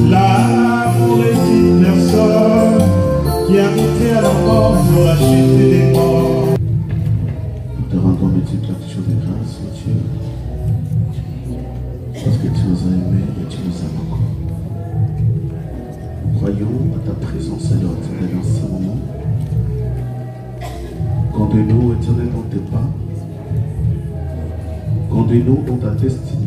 L'amour est une personne qui a goûté à la mort pour acheter des morts. Nous te rendons multiplication de grâce, Dieu, parce que tu nous as aimés et tu nous aimes encore. Nous croyons à ta présence, Seigneur éternel, dans ce moment. Conduis-nous, éternel, dans tes pas. Conduis-nous dans ta destinée.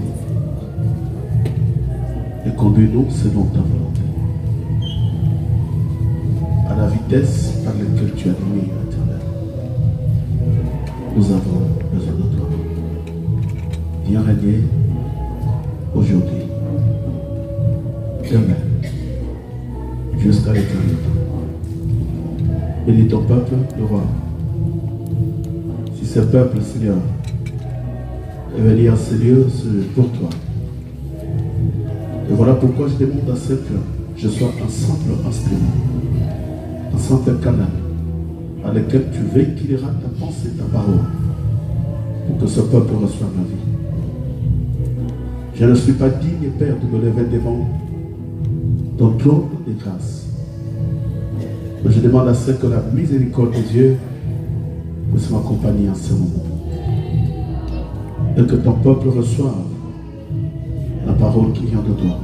Et conduis-nous selon ta volonté. À la vitesse par laquelle tu as mis, éternel. Nous avons besoin de toi. Viens régner aujourd'hui, demain, jusqu'à l'éternité. Bénis ton peuple, le roi. Si ce peuple, Seigneur, est venu à ce lieu, c'est pour toi. Et voilà pourquoi je demande à ce que je sois un simple instrument, un simple canal, à lequel tu véhiculeras ta pensée, ta parole, pour que ce peuple reçoive ma vie. Je ne suis pas digne, Père, de me lever devant ton trône de grâce. Mais je demande à ce que la miséricorde de Dieu puisse m'accompagner en ce moment. Et que ton peuple reçoive la parole qui vient de toi.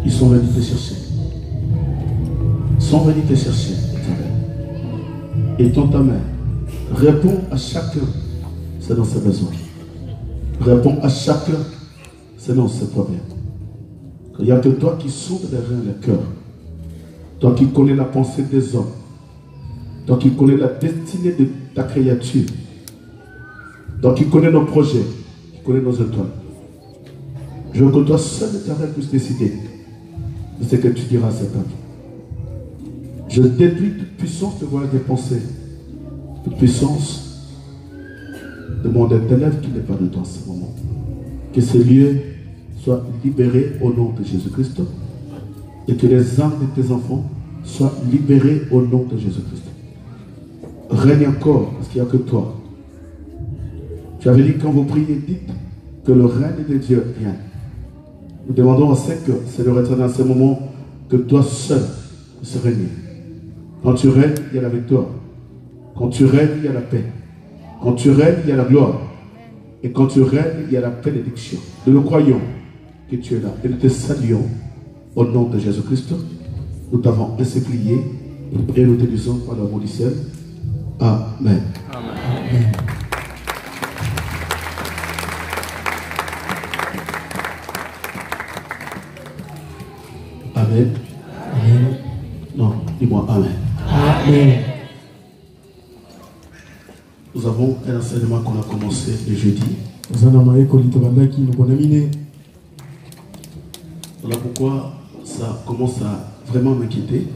Ils sont venus te chercher. Ils sont venus te chercher, éternel. Et tends ta main. Réponds à chacun selon ses besoins. Réponds à chacun selon ses problèmes. Il n'y a que toi qui sondes les reins et les cœurs. Toi qui connais la pensée des hommes. Toi qui connais la destinée de ta créature. Toi qui connais nos projets, qui connais nos étoiles. Je veux que toi seul, éternel, puisse décider de ce que tu diras à cet homme. Je détruis toute puissance de voyage des pensées, toute puissance de mon intellect qui n'est pas de toi en ce moment. Que ce lieu soit libéré au nom de Jésus-Christ et que les âmes de tes enfants soient libérées au nom de Jésus-Christ. Règne encore, parce qu'il n'y a que toi. Tu avais dit quand vous priez, dites que le règne de Dieu vienne. Nous demandons à ce que c'est le retour dans ce moment que toi seul se règne. Quand tu règnes, il y a la victoire. Quand tu règnes, il y a la paix. Quand tu règnes, il y a la gloire. Et quand tu règnes, il y a la bénédiction. Nous le croyons que tu es là. Et nous te saluons au nom de Jésus-Christ. Nous t'avons ainsi prié et nous te disons par l'amour du ciel. Amen. Amen. Amen. Amen. Non, dis-moi Amen. Amen. Nous avons un enseignement qu'on a commencé le jeudi. Voilà pourquoi ça commence à vraiment m'inquiéter.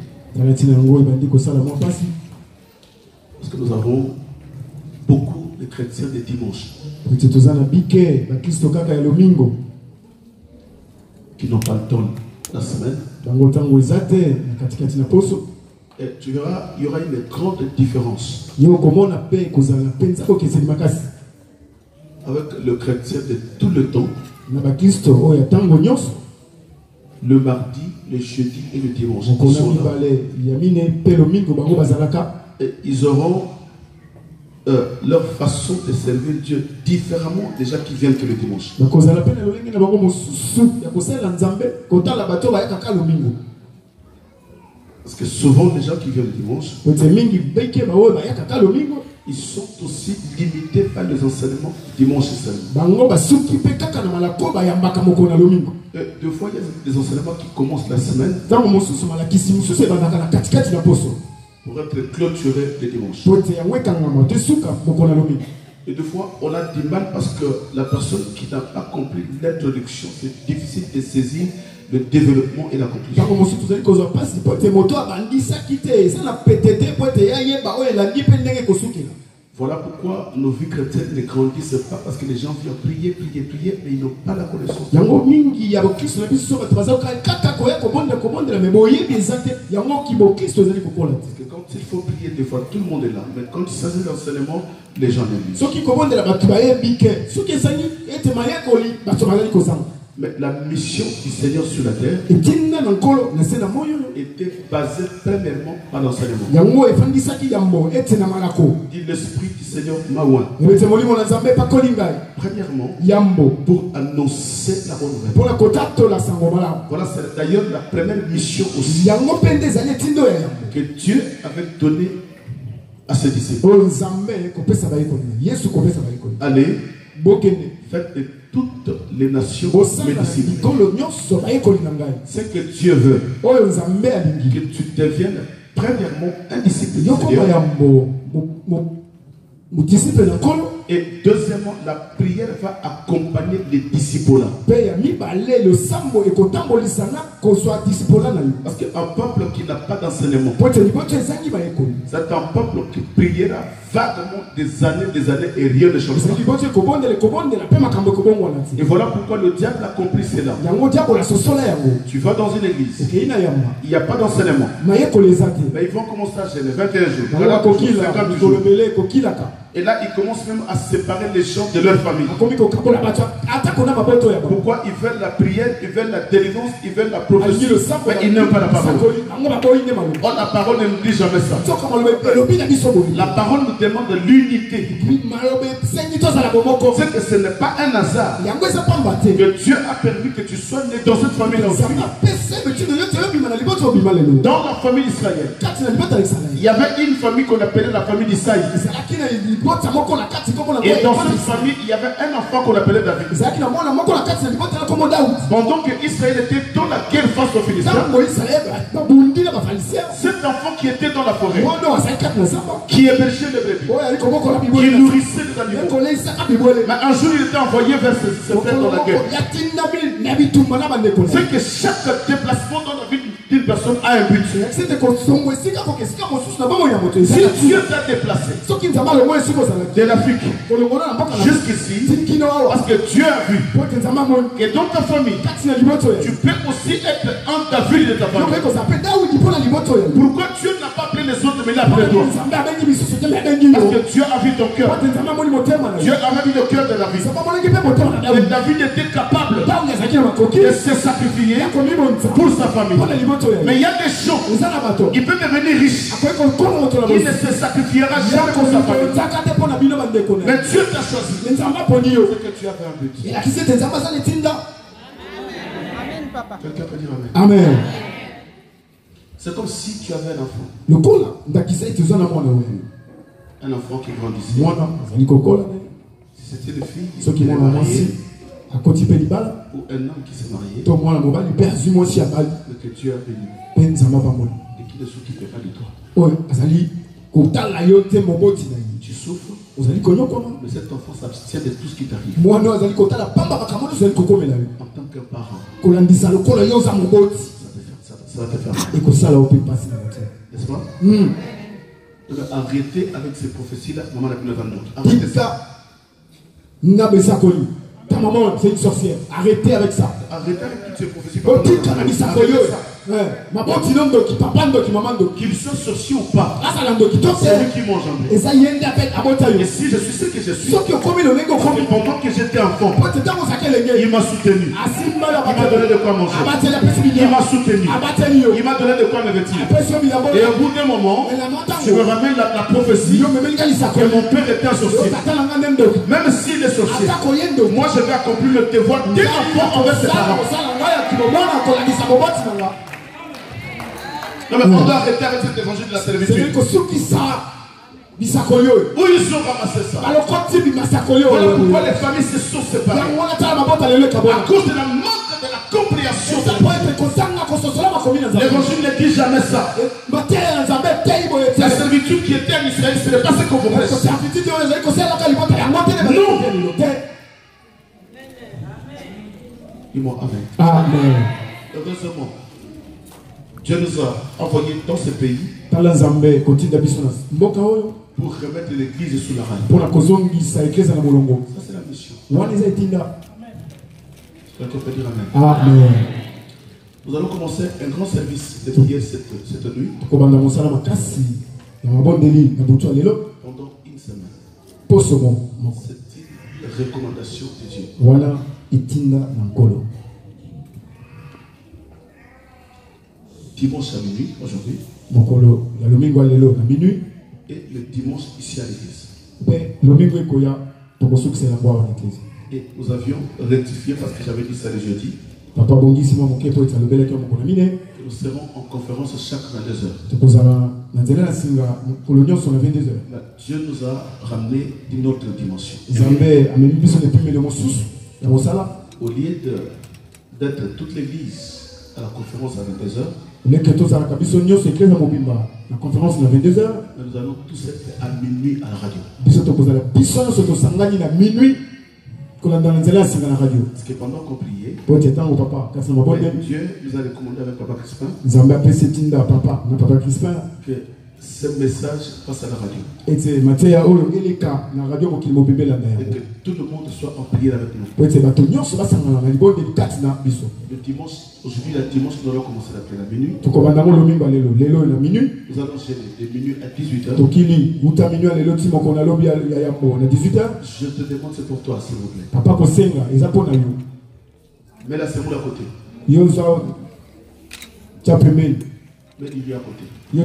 Parce que nous avons beaucoup de chrétiens de dimanche qui n'ont pas le temps la semaine. Et tu verras, il y aura une grande différence avec le chrétien de tout le temps, le mardi, le jeudi et le dimanche. Et ils auront leur façon de servir Dieu différemment déjà qu'ils viennent que le dimanche. Parce que souvent les gens qui viennent le dimanche, ils sont aussi limités par les enseignements du dimanche seulement. Deux fois, il y a des enseignements qui commencent la semaine pour être clôturés le dimanche. Et deux fois, on a du mal parce que la personne qui n'a pas compris l'introduction, c'est difficile de saisir le développement et la conclusion. Voilà pourquoi nos vies chrétiennes ne grandissent pas, parce que les gens viennent prier, mais ils n'ont pas la connaissance. Parce que quand il faut prier, des fois tout le monde est là, mais quand il s'agit d'enseignement, les gens n'aiment pas. Mais la mission du Seigneur sur la terre était basée premièrement par l'enseignement. Dit l'Esprit du Seigneur m'a oint. Premièrement, pour annoncer la bonne nouvelle. Voilà, c'est d'ailleurs la première mission aussi que Dieu avait donnée à ses disciples. Allez, faites de toutes les nations mes disciples. C'est que Dieu veut que tu deviennes premièrement un disciple du Seigneur. Et deuxièmement, la prière va accompagner les disciples. Parce qu'un peuple qui n'a pas d'enseignement, c'est un peuple qui priera vaguement des années et rien ne changera. Et voilà pourquoi le diable a compris cela. Tu vas dans une église, il n'y a pas d'enseignement, mais ils vont commencer à gêner 21 jours. 50 jours. Et là, ils commencent même à séparer les gens de leur famille. Pourquoi? Ils veulent la prière, ils veulent la délivrance, ils veulent la prophétie, mais ils n'aiment pas la parole. Oh, la parole ne nous dit jamais ça. La parole nous demande de l'unité. C'est que ce n'est pas un hasard que Dieu a permis que tu sois né dans cette famille. Dans la famille d'Israël, il y avait une famille qu'on appelait la famille d'Isaïe. Et dans cette famille, il y avait un enfant qu'on appelait David. Pendant que Israël était dans la guerre face aux Philistins, cet enfant qui était dans la forêt, qui hébergeait les brebis, qui nourrissait les animaux, mais un jour il était envoyé vers ses frères dans la guerre. C'est que chaque déplacement dans la vie d'une personne a un but. Si Dieu t'a déplacé de l'Afrique jusqu'ici, parce que Dieu a vu que dans ta famille, tu peux aussi être un David de ta famille. Pourquoi Dieu n'a pas appelé les autres, mais il a appelé toi? Parce que Dieu a vu ton cœur. Dieu a vu le cœur de David. Et David était capable de se sacrifier pour sa famille. Mais il y a des gens, il peut devenir riche, il ne se sacrifiera jamais pour sa famille. Mais Dieu t'a choisi. C'est que tu avais un but. Quelqu'un peut dire amen. Amen. C'est comme si tu avais un enfant. Un enfant qui grandissait. Si c'était une fille qui était mariée, ou un homme qui s'est marié, mais que Dieu a béni, et qui ne s'occupait pas de toi. Tu souffres, mais cet enfant s'abstient de tout ce qui t'arrive. En tant que parent, ça va te faire mal. N'est-ce pas? Arrêtez avec ces prophéties-là. Maman n'a plus le temps d'autre. Arrêtez ça. Ta maman, c'est une sorcière. Arrêtez avec ça. Arrêtez avec toutes ces prophéties. Qu'ils soient sorciers ou pas, c'est lui qui mange en vrai. Et si je suis ce que je suis, pendant que j'étais enfant, il m'a soutenu. Il m'a donné de quoi manger. Il m'a soutenu. Il m'a donné de quoi me vêtir. Et au bout d'un moment, je me ramène la prophétie que mon père était un sorcier. Même s'il est sorcier, moi je vais accomplir le devoir d'un enfant envers ses parents. Non, mais on doit arrêter avec cet évangile de la servitude. Où ils ont ramassé ça? Voilà pourquoi les familles se sont séparées. À cause de la manque de la compréhension. L'évangile ne dit jamais ça. La servitude qui était en Israël, ce n'est pas ce qu'on vous prêche. Non. Dis-moi amen. Amen. Heureusement, Dieu nous a envoyés dans ce pays pour remettre l'église sous la raille. Ça, c'est la mission. Quelqu'un peut dire amen. Amen. Nous allons commencer un grand service de prière cette nuit. Pendant une semaine. C'est une recommandation de Dieu. Voilà, itinda nankolo. Dimanche à minuit, aujourd'hui. Mokolo, la domingo alelo na minuit. Et le dimanche ici à l'église. Domingo ekoya, tokosuk c'est la boire en église. Et nous avions rectifié parce que j'avais dit ça le jeudi. Papa Bongi Simon Mokepo est à l'obéle qui a mine. Nous serons en conférence chaque 22 heures. Tokozala, Nanzela la Singa, Colonion sur la 22 heures. Dieu nous a ramené d'une autre dimension. Zambé a mis sur les plumes de Moussous, la Moussala. Au lieu d'être toute l'église à la conférence à 22 heures, les que tous à la Cabissonio se crée dans Mobimba. La conférence à 22 heures. Nous allons tous être à minuit à la radio. Bissoto Kozala, Bisson sur Sangani à minuit. Parce que pendant qu'on priait, Dieu nous a recommandé avec Papa Crispin que ce message passe à la radio. Et que tout le monde soit en prière avec nous. Le dimanche, aujourd'hui, le dimanche, nous allons commencer la prière à minuit. Nous allons gêner de minuit à 18h. Je te demande, c'est pour toi, s'il vous plaît. Mets la semoule à côté. Mets l'huile à côté. Mets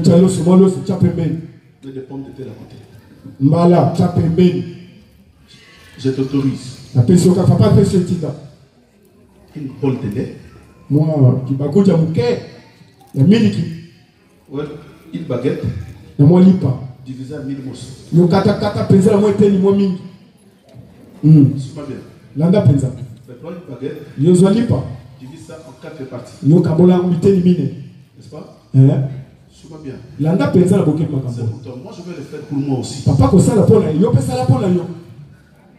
des pommes de terre à côté. Je t'autorise. Une bolle de lait. Ouais, une baguette. Divisée à 1000 morceaux. C'est pas bien. Mais prends une baguette. Divise ça en 4 parties. N'est-ce pas? C'est pas bien. C'est pour toi. Moi, je vais le faire pour moi aussi.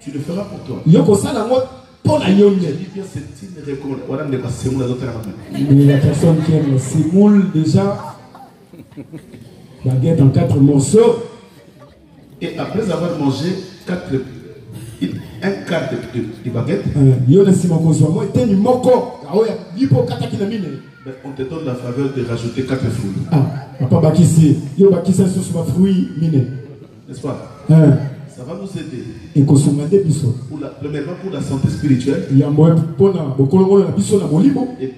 Tu le feras pour toi. Je dis bien, c'est une recommandation. La personne qui aime le semoule déjà, baguette en 4 morceaux. Et après avoir mangé un quart de baguette, on te donne la faveur de rajouter 4 fruits. N'est-ce pas? Ça va nous aider. Premièrement pour la santé spirituelle. Et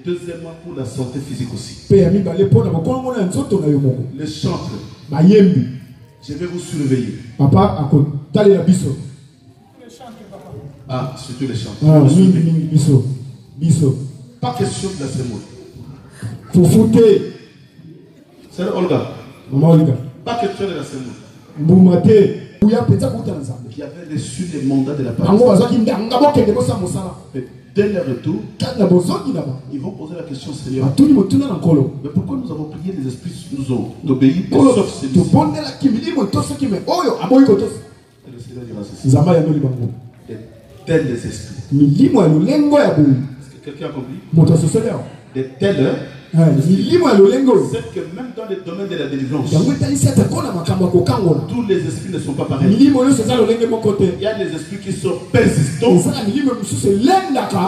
deuxièmement pour la santé physique aussi. Les chantres. Je vais vous surveiller. Ah, surtout les chantres. Pas question de la semoule. C'est Olga. Pas question de la semoule. Qui avait reçu les mandats de la parole. Dès le retour, ils vont poser la question, Seigneur. Mais pourquoi nous avons prié, les esprits nous ont obéi, sauf celui-ci? Et le Seigneur dira ceci. De tels esprits. Est-ce que quelqu'un a compris? De telles heures. C'est que même dans le domaine de la délivrance, tous les esprits ne sont pas pareils. Il y a des esprits qui sont persistants. Et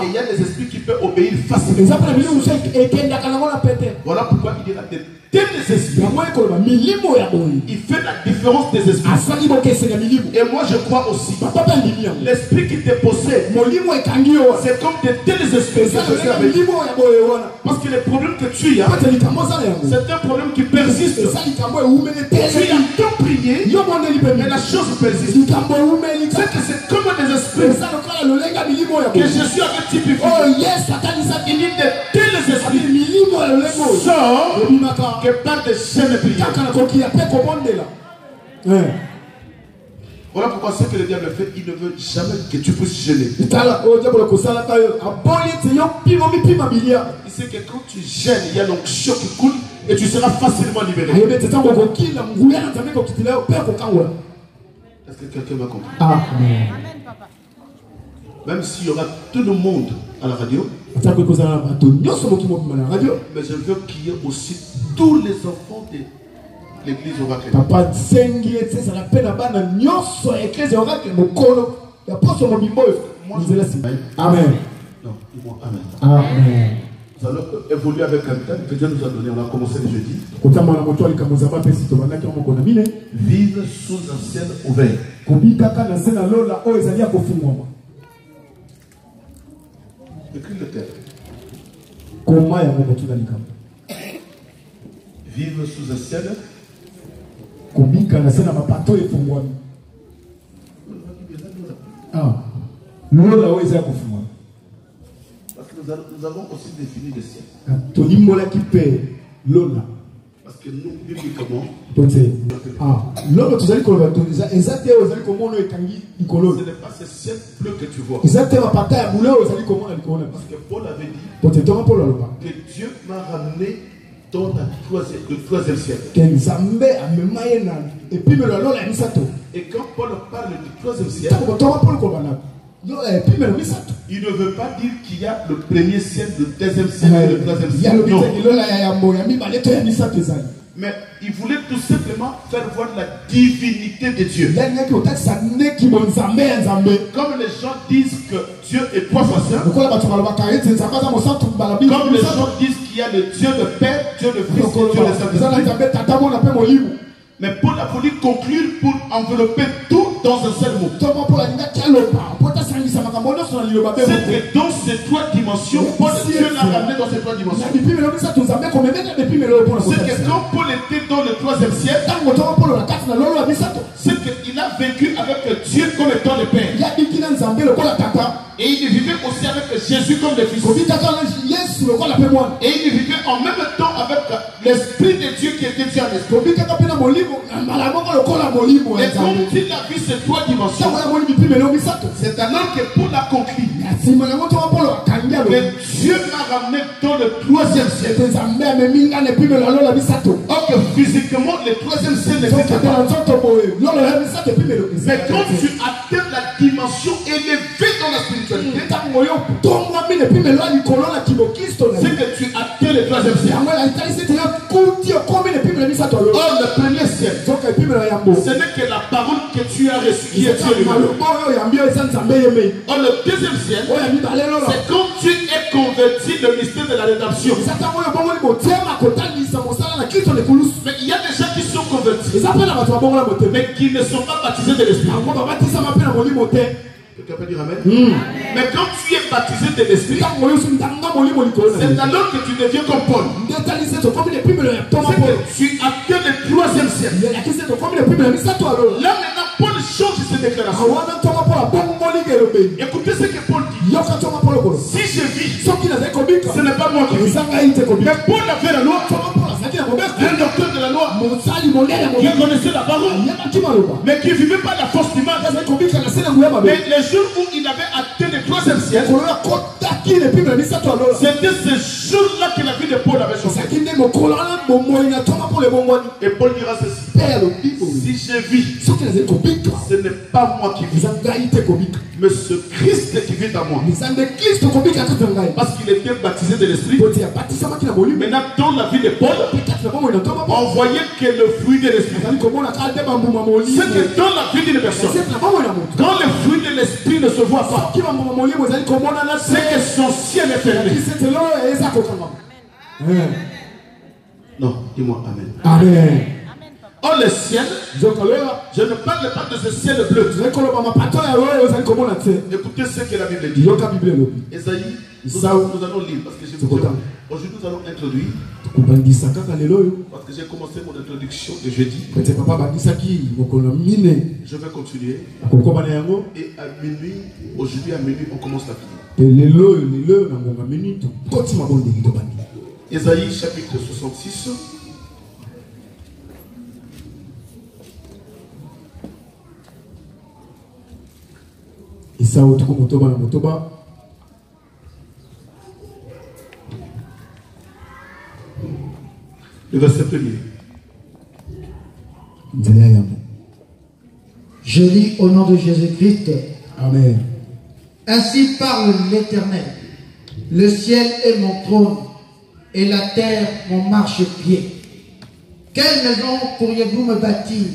il y a des esprits qui peuvent obéir facilement. Voilà pourquoi il dira de tels esprits. Il fait la différence des esprits. Et moi je crois aussi. L'esprit qui te possède, c'est comme de tels esprits. Parce que le problème que tu as, c'est un problème qui persiste. Tu as tant prié, mais la chose persiste. C'est que c'est comme des esprits que Jésus avait typifié. Il dit de tels esprits sort que par des chaînes de prière. Voilà pourquoi ce que le diable fait, il ne veut jamais que tu puisses jeûner. Il sait que quand tu gênes, il y a l'onction qui coule et tu seras facilement libéré. Est-ce que quelqu'un m'a compris? Amen. Même s'il y aura tout le monde à la radio, mais je veux qu'il y ait aussi tous les enfants de l'église oracle. Papa, ça la peine à bana nyoso église oracle mokolo. Ya poso mobimbo. Amen. Non, dis-moi amen. Amen. Nous allons évoluer avec un thème que Dieu nous a donné. On a commencé le jeudi. Vive sous un ciel ouvert. Écris le thème. Vive sous un ciel. Parce que nous avons aussi défini le ciel. Parce que nous, bibliquement, ce n'est pas ce ciel bleu que tu vois. Parce que Paul avait dit que Dieu m'a ramené dans le troisième ciel. Et quand Paul parle du troisième ciel, il ne veut pas dire qu'il y a le premier ciel, le deuxième ciel et le troisième ciel. Non. Mais il voulait tout simplement faire voir la divinité de Dieu. Comme les gens disent que Dieu est trois fois saint, comme les gens disent qu'il y a le Dieu le Père, Dieu le Fils et Dieu le Saint-Esprit. Mais Paul a voulu conclure pour envelopper tout dans un seul mot. C'est que dans ces trois dimensions, Paul Dieu l'a ramené dans ces trois dimensions. C'est que quand Paul était dans le troisième ciel, c'est qu'il a vécu avec Dieu comme étant le Père. Et il vivait aussi avec Jésus comme le Fils. Et il vivait en même temps avec l'Esprit de Dieu qui était Dieu en esprit. Et comme il a vu ces trois dimensions, c'est alors que Paul a conclu. Mais Dieu m'a ramené dans le troisième ciel. Or que physiquement, le troisième ciel n'existe pas. Mais quand tu atteins la dimension élevée dans la spiritualité, c'est que tu atteins le troisième ciel. Or, le premier ciel, ce n'est que la parole que tu as reçue qui est Dieu lui-même. Or, le deuxième ciel, c'est quand tu es converti le mystère de la rédemption. Mais il y a des gens qui sont convertis, mais qui ne sont pas baptisés de l'Esprit. Quelqu'un peut dire amen? Mais quand tu es baptisé de l'Esprit, c'est alors que tu deviens comme Paul. C'est que tu atteins le troisième ciel. Là maintenant, Paul change ses déclarations. Écoutez ce que Paul dit. Si je vis, ce n'est pas moi qui vis. Mais Paul avait la loi. Un docteur de la loi qui connaissait la parole, mais qui ne vivait pas la force du mal. Mais les jours où il avait atteint le troisième ciel, c'était ce jour-là que la vie de Paul avait changé. Et Paul dira ceci: si je vis, ce n'est pas moi qui vis, mais ce Christ qui vit en moi. Parce qu'il était baptisé de l'Esprit. Maintenant, dans la vie de Paul, on voyait que le fruit de l'Esprit, c'est que dans la vie d'une personne, quand le fruit de l'Esprit ne se voit pas, c'est que son ciel est fermé. Non, dis-moi amen. Amen. Or le ciel, je ne parle pas de ce ciel bleu. Écoutez ce que la Bible dit. Esaïe, nous allons lire parce que aujourd'hui nous allons introduire. Parce que j'ai commencé mon introduction de jeudi. Je vais continuer. Et à minuit, aujourd'hui à minuit, on commence la prière. Ésaïe chapitre 66. Le verset 1er. Je lis au nom de Jésus-Christ. Amen. Ainsi parle l'Éternel. Le ciel est mon trône et la terre mon marchepied. Quelle maison pourriez-vous me bâtir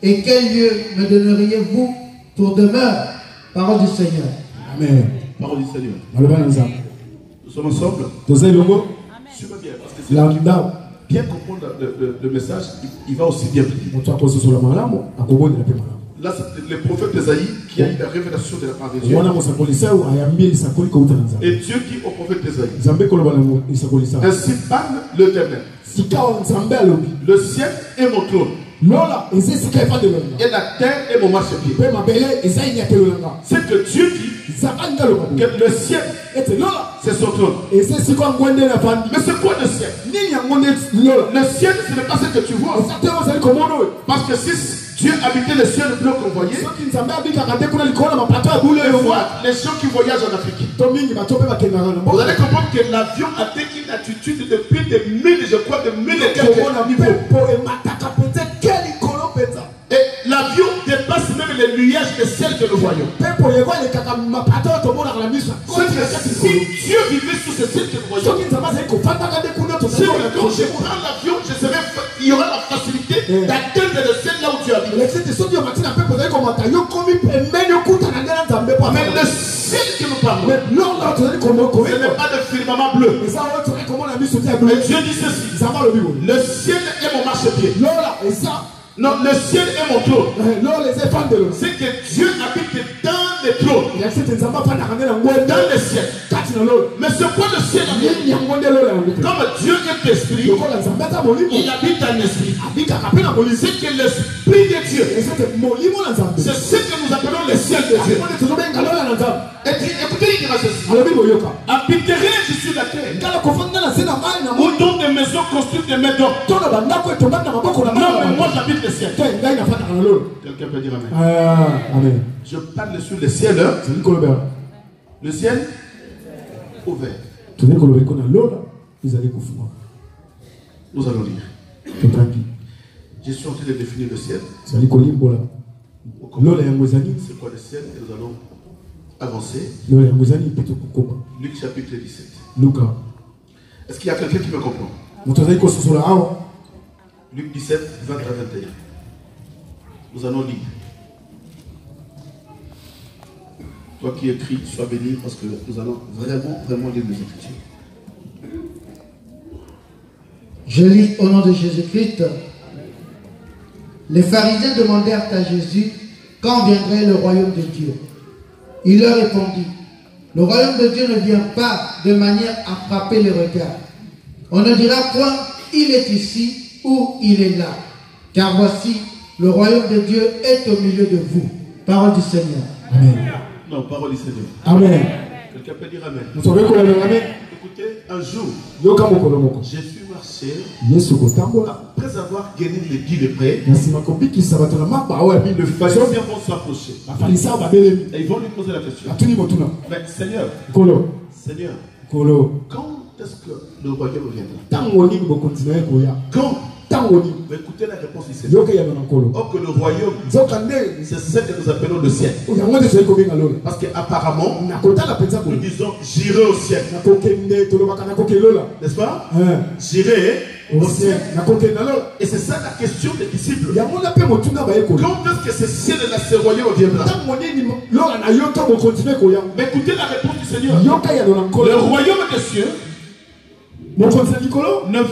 et quel lieu me donneriez-vous pour demeure? Parole du Seigneur. Amen. Parole du Seigneur. Nous sommes ensemble. Amen. Super bien. Parce que c'est bien comprendre le message, il va aussi bien prier. Là, c'est le prophète Ésaïe qui a eu la révélation de la part de Dieu. Et Dieu dit au prophète Ésaïe, ainsi parle l'Éternel. Le ciel est mon trône. Et la terre est mon marchepied. C'est que Dieu dit que le ciel, c'est son trône. Mais c'est quoi le ciel? Le ciel, ce n'est pas ce que tu vois. Parce que si Dieu habitait le ciel bleu qu'on voyait, les gens qui voyagent en Afrique, vous allez comprendre que l'avion a atteint une altitude de plus de 1000, je crois, de 1000 et quelques. Et l'avion dépasse même les nuages de celles que nous voyons. C'est que si Dieu vivait sous ces ciels que nous voyons, si quand je prends l'avion, il y aura la facilité d'atteindre le ciel là où tu habites. Mais le ciel que nous parlons, ce n'est pas de firmament bleu. Et Dieu dit ceci: le ciel est mon marchepied. Non, le ciel est mon trône. C'est que Dieu habite dans les trônes, dans le ciel. Mais c'est quoi le ciel? Comme Dieu est esprit, il habite en esprit. C'est que l'esprit de Dieu, c'est ce que nous appelons le ciel de Dieu. Écoutez, il dira ceci: habiterai-je sur la terre, ou dans des maisons construites de mes dons? Non, mais moi j'habite le ciel. Quelqu'un peut dire amen. Amen. Je parle sur le ciel. Le ciel ouvert. Nous allons lire. Je suis en train de définir le ciel. C'est quoi le ciel? Et nous allons avancer. Luc chapitre 17. Est-ce qu'il y a quelqu'un qui me comprend? Luc 17, 20 à 21. Nous allons lire. Toi qui écris, sois béni parce que nous allons vraiment lire les Écritures. Je lis au nom de Jésus-Christ. Les pharisiens demandèrent à Jésus quand viendrait le royaume de Dieu. Il leur répondit: le royaume de Dieu ne vient pas de manière à frapper les regards. On ne dira point il est ici ou il est là, car voici le royaume de Dieu est au milieu de vous. Parole du Seigneur. Amen. Non, parole du Seigneur. Amen. Quelqu'un peut dire amen. Écoutez, un jour, Jésus marchait après avoir gagné les 10 lépreux. Les pharisiens vont s'approcher et ils vont lui poser la question: mais Seigneur, quand est-ce que le royaume viendra? Quand? Mais écoutez la réponse du Seigneur. Or que le royaume, c'est ce que nous appelons le ciel. Parce qu'apparemment, nous disons j'irai au ciel. N'est-ce pas? J'irai au ciel. Et c'est ça la question des disciples. Quand est-ce que ce ciel et ce royaume viendra? Mais écoutez la réponse du Seigneur. Le royaume des cieux ne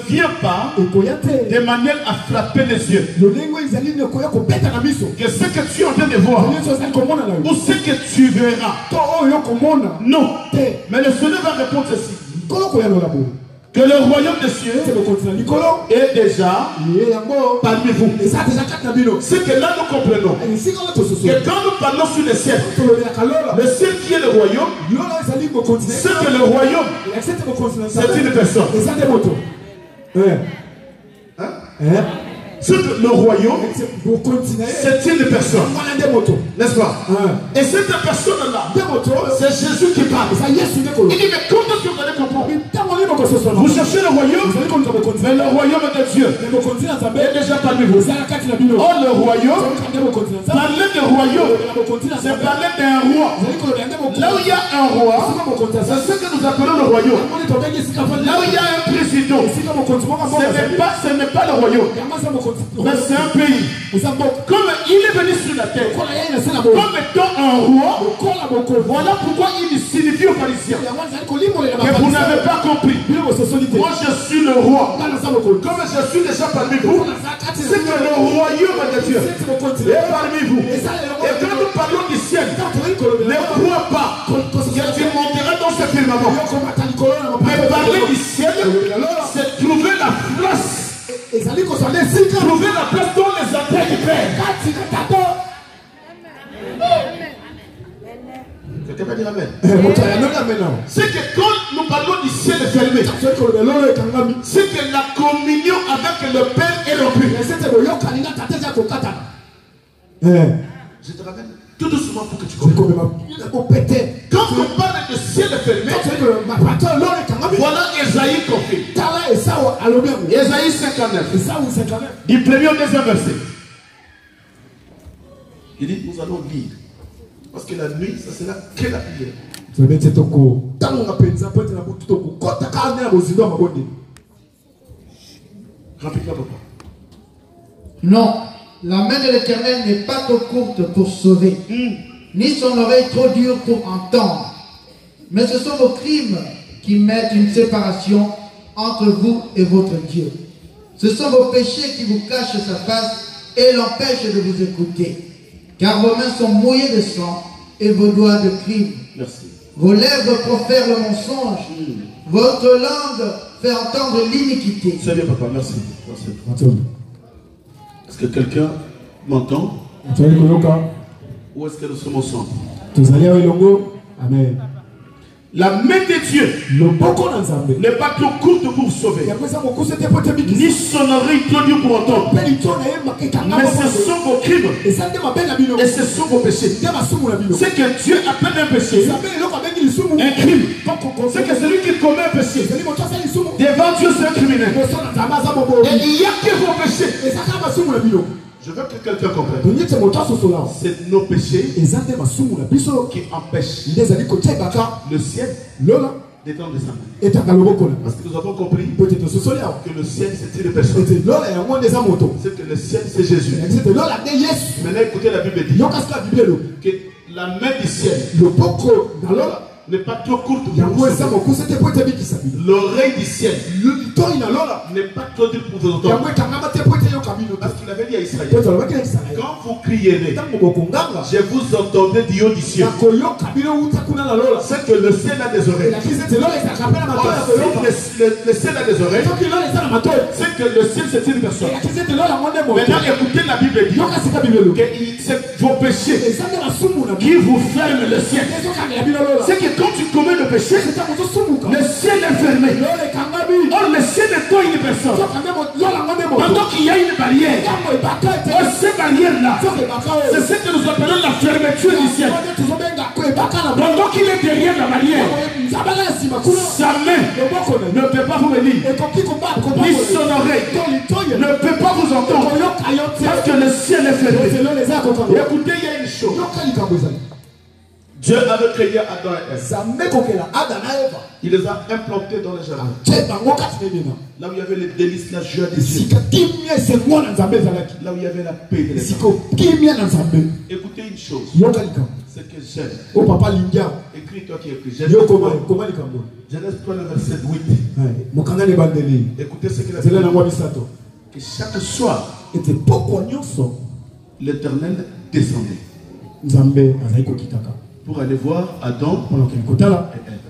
vient pas de manière à frapper les yeux. Que ce que tu es en train de voir ou ce que tu verras, non. Mais le Seigneur va répondre ceci: que le royaume des cieux est déjà parmi vous. C'est que là nous comprenons que quand nous parlons sur le ciel qui est le royaume, c'est que le royaume, c'est une personne. C'est que le royaume, c'est une personne. N'est-ce pas? Et cette personne-là, c'est Jésus qui parle. Il dit, mais comment est-ce que vous allez comprendre? Vous cherchez le royaume, mais le royaume de Dieu est déjà parmi vous. Oh, le royaume, parler de royaume, c'est parler d'un roi. Là où il y a un roi, c'est ce que nous appelons le royaume. Là où il y a un président, ce n'est pas le royaume, mais c'est un pays. Comme il est venu sur la terre, comme étant un roi, voilà pourquoi il signifie aux pharisiens que vous n'avez pas compris. Moi je suis le roi. Comme je suis déjà parmi vous, c'est que le royaume de Dieu est parmi vous. Et quand nous parlons du ciel, ne crois pas que tu monteras dans ce firmament. Mais parler du ciel, c'est trouver la place. Trouver la place dans les entrées du Père. Quelqu'un va dire amen. C'est que quand nous parlons du ciel fermé, c'est que la communion avec le Père est rompue. Je te ramène tout doucement pour que tu comprennes. Quand on parle de ciel fermé, voilà Esaïe compris. Esaïe 59. Du premier au deuxième verset. Il dit, nous allons lire. Parce que la nuit, ça sera que la prière. Rapidement, papa. Non, la main de l'Éternel n'est pas trop courte pour sauver, ni son oreille trop dure pour entendre. Mais ce sont vos crimes qui mettent une séparation entre vous et votre Dieu. Ce sont vos péchés qui vous cachent sa face et l'empêchent de vous écouter. Car vos mains sont mouillées de sang et vos doigts de crime. Merci. Vos lèvres profèrent le mensonge. Votre langue fait entendre l'iniquité. C'est bien, papa, merci. Est-ce que quelqu'un m'entend? Ou est-ce que nous sommes ensemble? Amen. La main de Dieu n'est pas trop courte pour sauver, ni son oreille trop dure pour entendre. Mais ce sont vos crimes et ce sont vos péchés. C'est que Dieu appelle un péché un crime. C'est que celui qui commet un péché devant Dieu, c'est un criminel. Et il n'y a que vos péchés. Je veux que quelqu'un comprenne. C'est nos péchés qui empêchent le ciel d'être en descendant. Parce que nous avons compris que le ciel c'est une personne. C'est que le ciel c'est Jésus. Maintenant écoutez, la Bible dit que la main du ciel n'est pas trop courte. L'oreille du ciel n'est pas trop dure pour vous entendre. Parce qu'il avait dit à Israël, quand vous crierez, je vous entendrai du haut du ciel. C'est que le ciel a des oreilles. Le ciel a des oreilles. C'est que le ciel c'est une personne. Maintenant écoutez, la Bible dit que c'est vos péchés qui vous ferment le ciel. C'est que quand tu commets le péché, le ciel est fermé. Or le ciel est toi une personne. Pendant qu'il y a une barrière, cette barrière-là, c'est ce que nous appelons la fermeture du ciel. Pendant qu'il est derrière la barrière, sa main ne peut pas vous venir, ni son oreille ne peut pas vous entendre, parce que le ciel est fermé. Écoutez, il y a une chose. Dieu avait créé Adam et Ève. Il les a implantés dans le jardin. Là où il y avait les délices, la joie des cieux. Là où il y avait la paix de l'Éternel. Écoutez une chose. C'est que j'aime. Écris toi qui écris. Genèse 3, le verset 8. Écoutez ce qu'il a dit. Que chaque soir, l'Éternel descendait. pour aller voir Adam et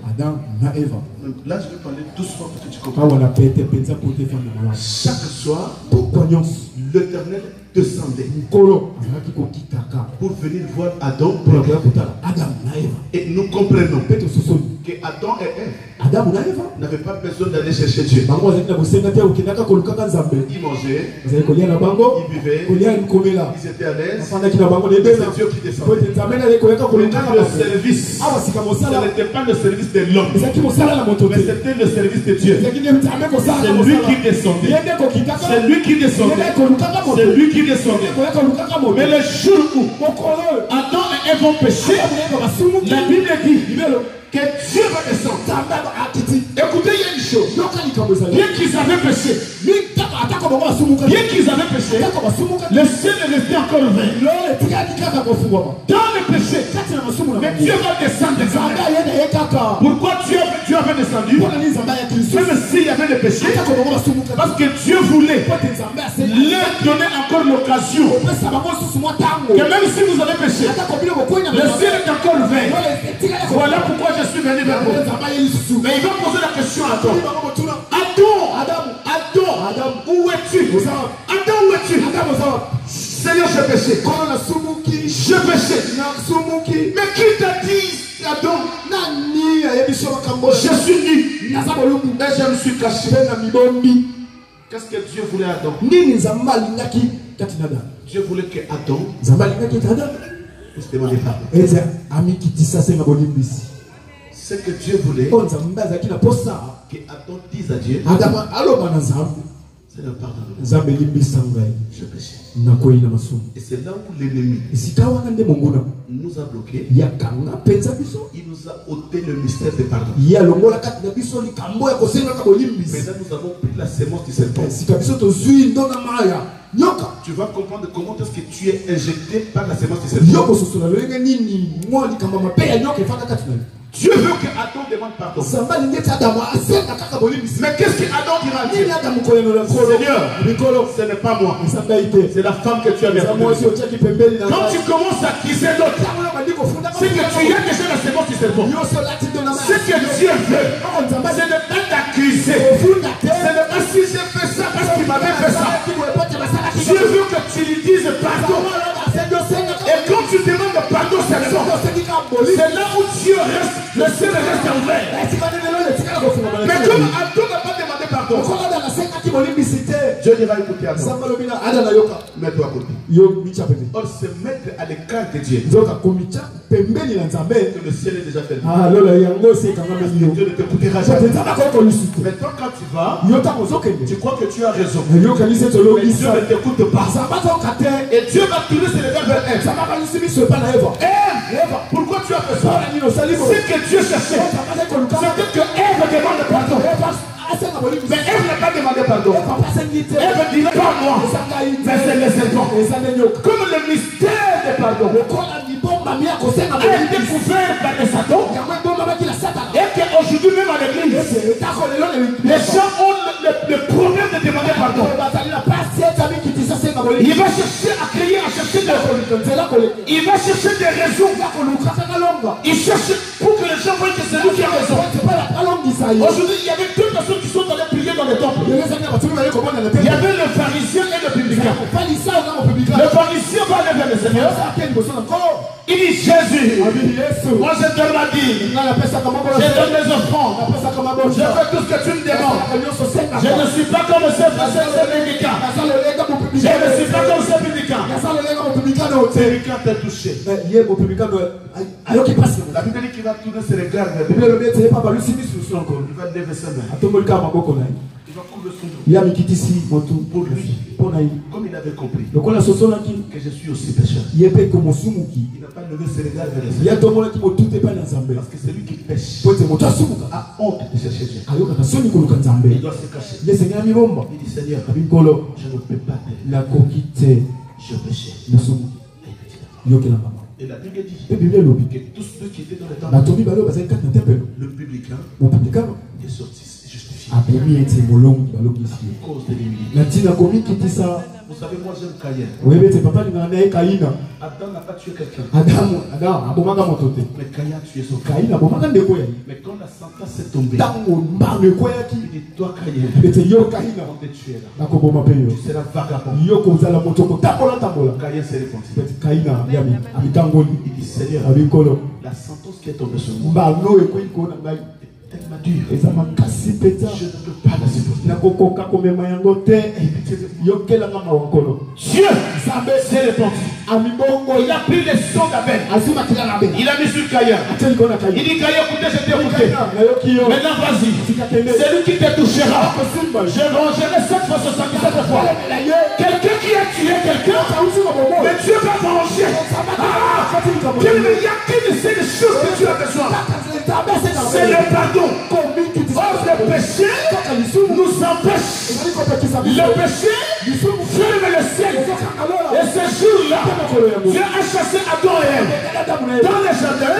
Adam na Eva. Là, je vais parler doucement pour que tu comprennes. Chaque soir, l'Éternel descendait pour venir voir Adam et nous comprenons que Adam et Ève n'avaient pas besoin d'aller chercher Dieu. Ils mangeaient, ils buvaient, ils étaient à l'aise. C'est Dieu qui descendait. Le service, ce n'était pas le service de l'homme, mais c'était le service de Dieu. C'est lui qui descendait. C'est lui qui descendait. C'est lui qui descendait. Mais le jour où Adam et Ève ont péché, la Bible dit que Dieu va descendre. Écoutez, il y a une chose. Bien qu'ils avaient péché, le ciel est resté encore ouvert. Dans le péché, mais Dieu va descendre. Pourquoi Dieu avait descendu? Même s'il y avait le péché, parce que Dieu voulait leur donner encore l'occasion que même si vous avez péché, le ciel est encore ouvert. Voilà pourquoi je suis venu vers vous. Mais il va poser la question à toi. Adam, où es-tu? Adam, où es-tu? Seigneur, j'ai péché. J'ai péché. Mais qui t'a dit, Adam? Je suis nu. Et je me suis caché. Qu'est-ce que Dieu voulait à Adam? Dieu voulait que Adam se demande pardon. Ce que Dieu voulait que Adam dise à Dieu, Seigneur, pardonne-moi. Je péché. Et c'est là où l'ennemi nous a bloqués. Il nous a ôté le mystère de pardon. Maintenant nous avons pris la sémence du serpent. Tu vas comprendre comment est-ce que tu es injecté par la sémence du serpent. Dieu veut que Adam demande pardon. Mais qu'est-ce que Adam dira à Dieu? Seigneur, ce n'est pas moi. C'est la femme que tu as mis. Quand tu commences à accuser l'autre, c'est que tu as déjà la sémence du serpent. Ce que Dieu veut, c'est ne pas t'accuser. Ce n'est pas si j'ai fait ça parce qu'il m'avait fait ça. Dieu veut que tu lui dises pardon. Et quand tu demandes pardon, c'est là où Dieu reste, le ciel reste ouvert. Mais comme Adam n'a pas demandé pardon, Dieu dira écouter Adam. Mets-toi à côté. Or, se mettre à l'écart de Dieu, que le ciel est déjà fermé. Dieu ne t'écoutera jamais. Maintenant, quand tu vas, tu crois que tu as raison. Mais Dieu ne t'écoute pas. Et Dieu va tourner ses regards vers elle. Pourquoi tu as fait ça? C'est que Dieu cherchait. C'est que Ève demande pardon. Mais Ève n'a pas demandé pardon. Ève dit pas moi, mais c'est le serpent. Comme le mystère de pardon a été découvert par le Satan, et qu'aujourd'hui même à l'église, les gens ont le problème de demander pardon. Il va chercher à créer, à chercher il va chercher des raisons. Il cherche pour que les gens voient que c'est lui qui a raison. Aujourd'hui, il y avait deux personnes qui sont allées prier dans le temple. Il y avait le pharisien et le publicain. Le pharisien va aller vers le Seigneur. Il dit Jésus, moi je te l'ai dit, je donne mes offrandes, je fais tout ce que tu me demandes. Je ne suis pas comme ce publicain. Je ne suis pas comme ce publicain. Le publicain t'a touché. La Bible dit qu'il va tourner ses regards vers lui. Il va lever sa main. Il va couvrir son dos. Pour lui, comme il avait compris que je suis aussi pécheur, il n'a pas levé ses regards vers le Seigneur. Parce que celui qui pêche a honte de chercher Dieu. Il doit se cacher. Il dit Seigneur, je ne peux pas t'aider. Je péchais. Et la Bible dit que tous ceux qui étaient dans le temple, le publicain est sorti justifié. À cause de l'humilité. Vous savez, moi j'aime Caïn. Oui, mais c'est papa qui m'a dit Caïn. Adam n'a pas tué quelqu'un. Adam, abomaka motote. Mais Caïn a tué son frère. Caïn abomaka ndeko ya. Mais quand la sentence est tombée, Tango mbarne ko ya ki. il dit toi Caïn. Mais c'est yo Caïn. On te tué là. Na ko boma pe yo. Tu seras vagabond. Yo ko zala motoko takola tambola. Caïn s'est réconcilié. Caïn yami abitangoli. Il dit Seigneur, Abikolo. la sentence qui est tombée sur moi Mbarno e ko iko na ngai. est tellement dure. Eza makasi peta. Je ne peux pas la supporter. Na kokoka komema yango te. Yo kela ngama wankolo. Dieu s'est répandu. Il a pris les sons d'Abel. Il a mis sur Caïn. Il dit Caïn, écoutez, je t'ai écouté. Maintenant, vas-y. C'est lui qui te touchera. Je rangerai 7 fois 77 fois. Quelqu'un qui a tué quelqu'un, mais Dieu va venger. Il n'y a qu'une seule chose que tu as besoin. C'est le pardon. Or, le péché nous empêche. Le péché ferme le ciel. Et ce jour-là, Dieu a chassé Adam et Ève dans le jardin.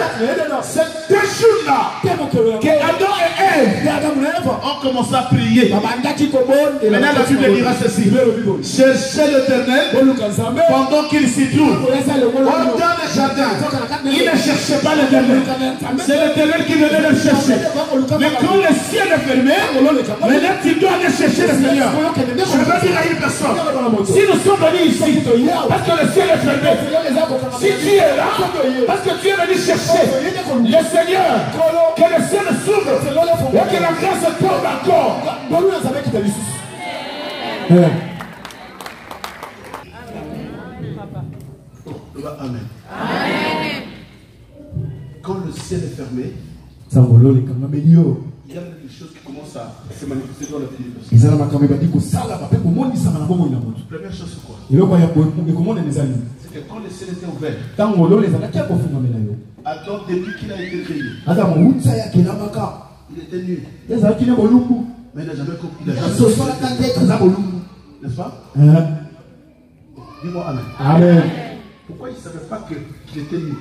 C'est deux jours-là que Adam et Ève ont commencé à prier. Maintenant la Bible dira ceci: cherchez l'Éternel pendant qu'il s'y trouve. Dans le jardin, il ne cherchait pas l'Éternel. C'est l'Éternel qui venait le chercher. Mais quand le ciel est fermé, maintenant tu dois aller chercher le Seigneur. Je veux dire à une personne, si nous sommes venus ici parce que le ciel est fermé, si tu es là parce que tu es venu chercher le Seigneur, que le ciel s'ouvre et que la grâce tombe encore. Amen. Quand le ciel est fermé, il y a quelque chose qui commence à se manifester dans la vie de personne. Première chose, c'est quoi? C'est que quand le ciel était ouvert, Adam, depuis qu'il a été créé, il était nu. Mais il n'a jamais compris. N'est-ce pas? Dis-moi Amen. Amen. Pourquoi il ne savait pas qu'il était nu?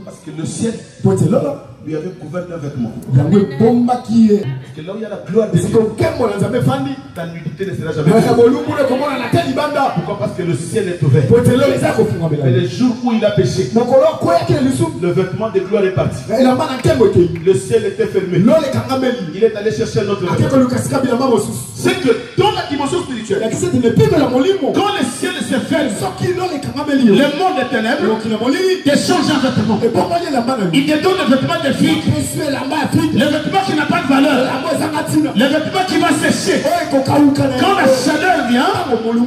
Parce que le ciel lui avait couvert d'un vêtement. Parce que là où il y a la gloire de Dieu, ta nudité ne sera jamais vue. Pourquoi? Parce que le ciel est ouvert. Mais le jour où il a péché, le vêtement de gloire est parti. Le ciel était fermé. Il est allé chercher un autre vêtement. C'est que dans la dimension spirituelle, quand le ciel se ferme, le monde est ténèbres, il change un vêtement. Il te donne le vêtement de fille, le vêtement qui n'a pas de valeur, le vêtement qui va sécher. Quand la chaleur vient,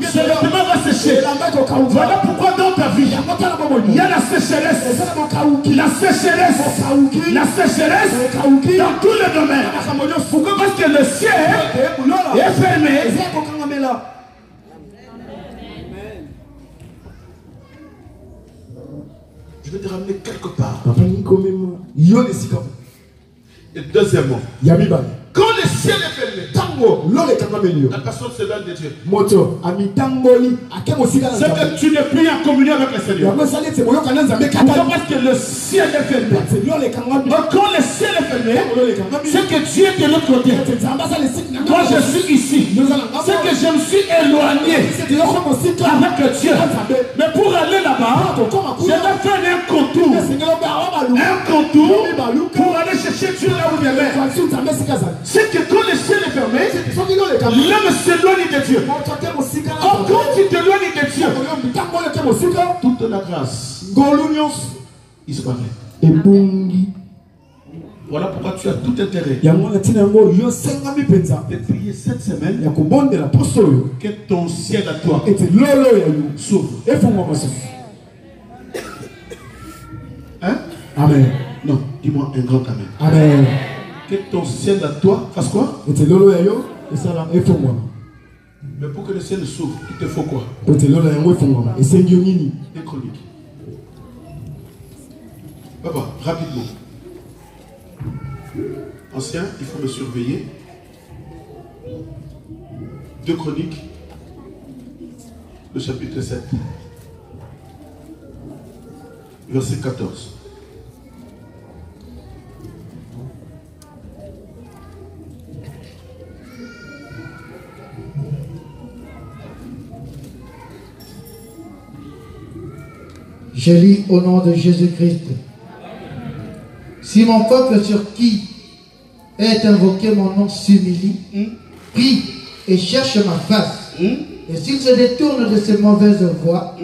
ce vêtement va sécher. Voilà pourquoi dans ta vie, il y a la sécheresse. La sécheresse. La sécheresse dans tous les domaines. Pourquoi? Parce que le ciel est fermé. Je vais te ramener quelque part. Et deuxièmement, quand le ciel est fermé, la personne se donne de Dieu. C'est que tu n'es plus en communion avec le Seigneur. Pourquoi? Parce que le ciel est fermé. Donc quand le ciel est fermé, c'est que Dieu est de l'autre côté. Moi je suis ici. C'est que je me suis éloigné avec Dieu. Mais pour aller là-bas, je vais faire un contour. Un contour pour aller chercher Dieu là où il est. C'est que quand le ciel est fermé, l'homme s'éloigne de Dieu. Or, quand tu t'éloignes de Dieu, toute la grâce disparaît. Voilà pourquoi tu as tout intérêt de prier cette semaine que ton ciel à toi s'ouvre. Hein? Amen. Non, dis-moi un grand amen. Amen. Que ton ciel à toi fasse quoi? Mais pour que le ciel s'ouvre, il te faut quoi? Une chronique. Papa, rapidement. Ancien, il faut me surveiller. 2 Chroniques, le chapitre 7, verset 14. Je lis au nom de Jésus-Christ. Si mon peuple sur qui est invoqué mon nom s'humilie, prie et cherche ma face, et s'il se détourne de ses mauvaises voies,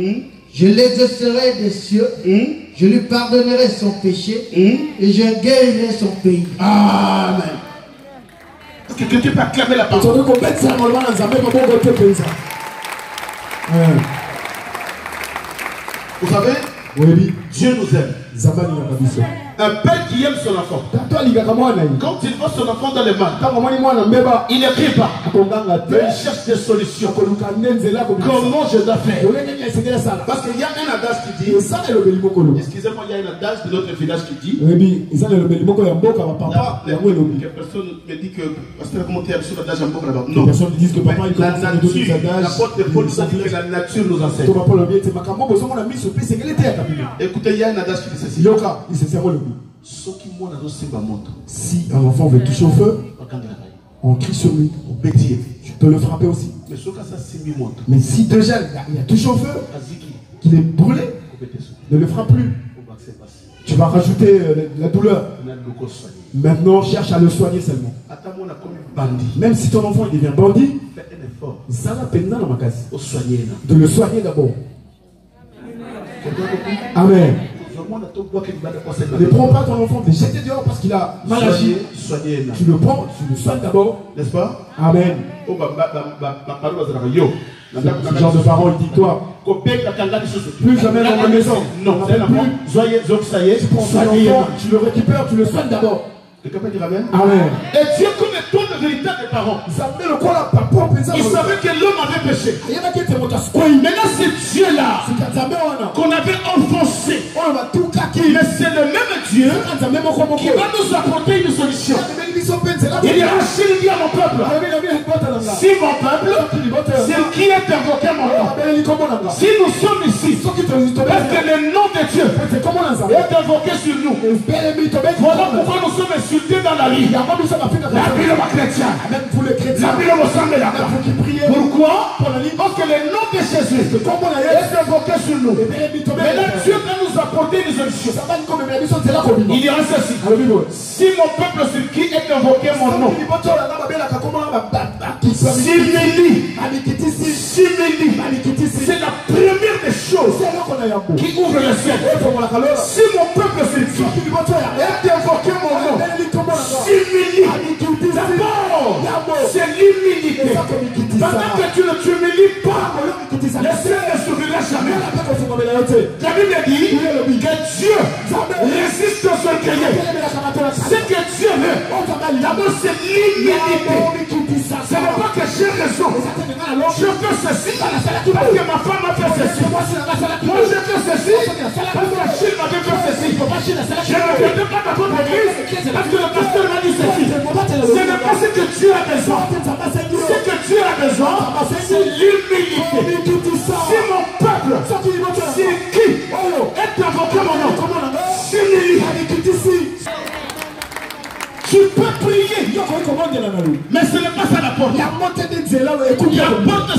je l'exaucerai des cieux, je lui pardonnerai son péché, et je guérirai son pays. Amen. Est-ce que quelqu'un peut acclamer la parole? Vous savez, Dieu nous aime. Un père qui aime son enfant, quand il voit son enfant dans les mains, il ne crie pas, mais il cherche des solutions. Comment je dois faire? Parce qu'il y a un adage qui dit, excusez-moi, il y a un adage de notre village qui dit, que personne me dit que, parce que comment tu as sur l'adage en boucle là-bas? Non, la nature, l'apôtre Paul nous a dit que la nature nous enseigne. Écoutez, il y a un adage qui dit ceci. Si un enfant veut toucher au feu, on crie sur lui. Tu peux le frapper aussi. Mais si déjà il a touché au feu, qu'il est brûlé, ne le frappe plus. Tu vas rajouter la douleur. Maintenant, cherche à le soigner seulement. Même si ton enfant il devient bandit, ça va peine dans ma case. De le soigner d'abord. Amen. Ne prends pas ton enfant, ne jette dehors parce qu'il a mal agi. Tu le prends, tu le soignes d'abord. N'est-ce pas? Amen. Ce genre de parole, dis-toi. Plus jamais dans ma maison. Non, tu prends ton enfant, tu le récupères, tu le soignes d'abord. Quelqu'un peut dire Amen? Amen. Et Dieu connaît tous les véritables parents. Il savait que l'homme avait péché. Maintenant c'est Dieu-là qu'on avait enfoncé. Mais c'est le même Dieu qui va nous apporter une solution. Il dira, s'il dit à mon peuple, si mon peuple, c'est qui est invoqué mon nom. Si nous sommes ici, parce que le nom de Dieu est invoqué sur nous. Voilà pourquoi nous sommes insultés dans la vie. La Bible chrétien, la Bible ressemble là. Pourquoi? Parce que le nom de Jésus est invoqué sur nous. Mais là, Dieu va nous apporter une solution. Il dira ceci. Si mon peuple sur qui est invoqué mon nom c'est la première des choses qui ouvre le ciel. Si mon peuple sur qui est invoqué mon nom s'humilie, d'abord c'est l'humilité. Pendant que tu ne t'humilies pas, le ciel ne s'ouvrira jamais. La Bible dit que Dieu résiste aux orgueilleux. Ce que Dieu veut, d'abord c'est l'humilité. Ce n'est pas que j'ai raison. Je fais ceci parce que ma femme a fait ceci. Moi je fais ceci parce que Chine m'avait fait ceci. Je ne viens pas dans votre église parce que le pasteur m'a dit ceci. Ce n'est pas ce que Dieu a besoin. Ce que Dieu a besoin, c'est l'humilité. Si mon peuple, si qui est invoqué mon nom, s'humilie. Tu peux prier, mais ce n'est pas ça la porte. La porte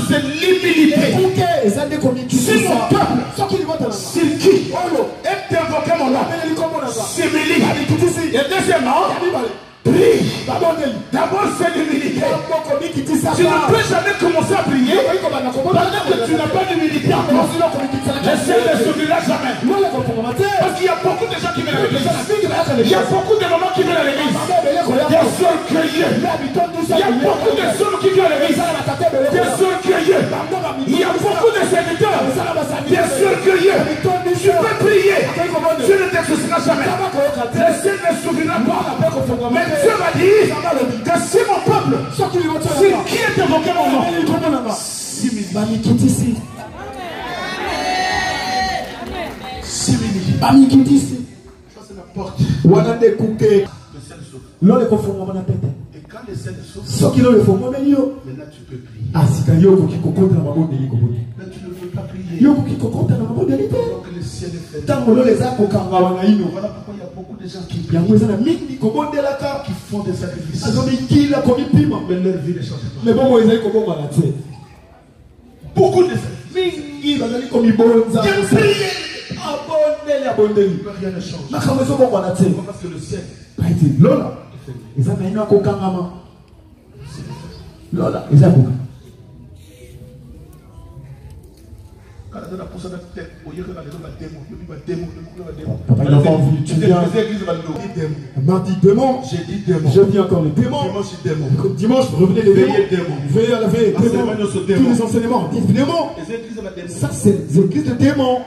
c'est l'humilité. Si mon peuple, c'est qui est invoqué mon nom, s'humilie. Et deuxièmement, prie. D'abord c'est l'humilité. Tu ne peux jamais commencer à prier pendant que tu n'as pas d'humilité. Le ciel ne s'ouvrira jamais. Parce qu'il y a beaucoup de gens qui viennent à l'église. Il y a beaucoup de mamans qui viennent à l'église. Des orgueilleux. Il y a beaucoup de hommes qui viennent à l'église. Des orgueilleux. Il y a beaucoup de serviteurs. Des orgueilleux. Tu peux prier. Dieu ne t'exaucera jamais. Le ciel ne s'ouvrira pas. Mais Dieu m'a dit que si mon peuple, si qui est invoqué mon nom, ça c'est la porte. Et quand le ciel s'ouvre, maintenant tu peux prier. Mais tu ne veux pas prier. Donc le ciel est fermé. Voilà pourquoi il y a beaucoup de gens qui font des sacrifices. Mais leur vie ne change pas. Beaucoup de sacrifices. rien ne change. Parce que le ciel. Lola. Ils ont mis un kokangama. Lola. Ils ont mis. Papa, il a pas envie. Tu viens. Mardi, démon. J'ai dit démon. Je dis encore les démons. Dimanche, revenez les démons. Veillez à la veille. Tous les enseignements. Démons. Ça, c'est les églises de démons.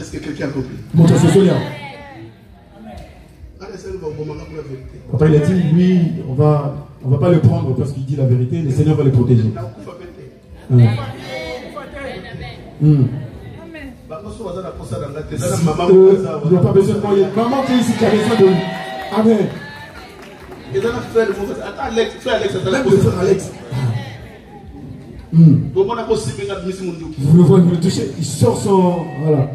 Est-ce que quelqu'un a compris? Montre ce soleil. Papa, il a dit, lui, on va pas le prendre parce qu'il dit la vérité. Le Seigneur va le protéger. Ils n'ont pas besoin de moi. Maman qui est ici qui a besoin de lui. Amen. Ils ont fait le frère Alex. Vous le voyez, vous le touchez. Il sort son. Voilà.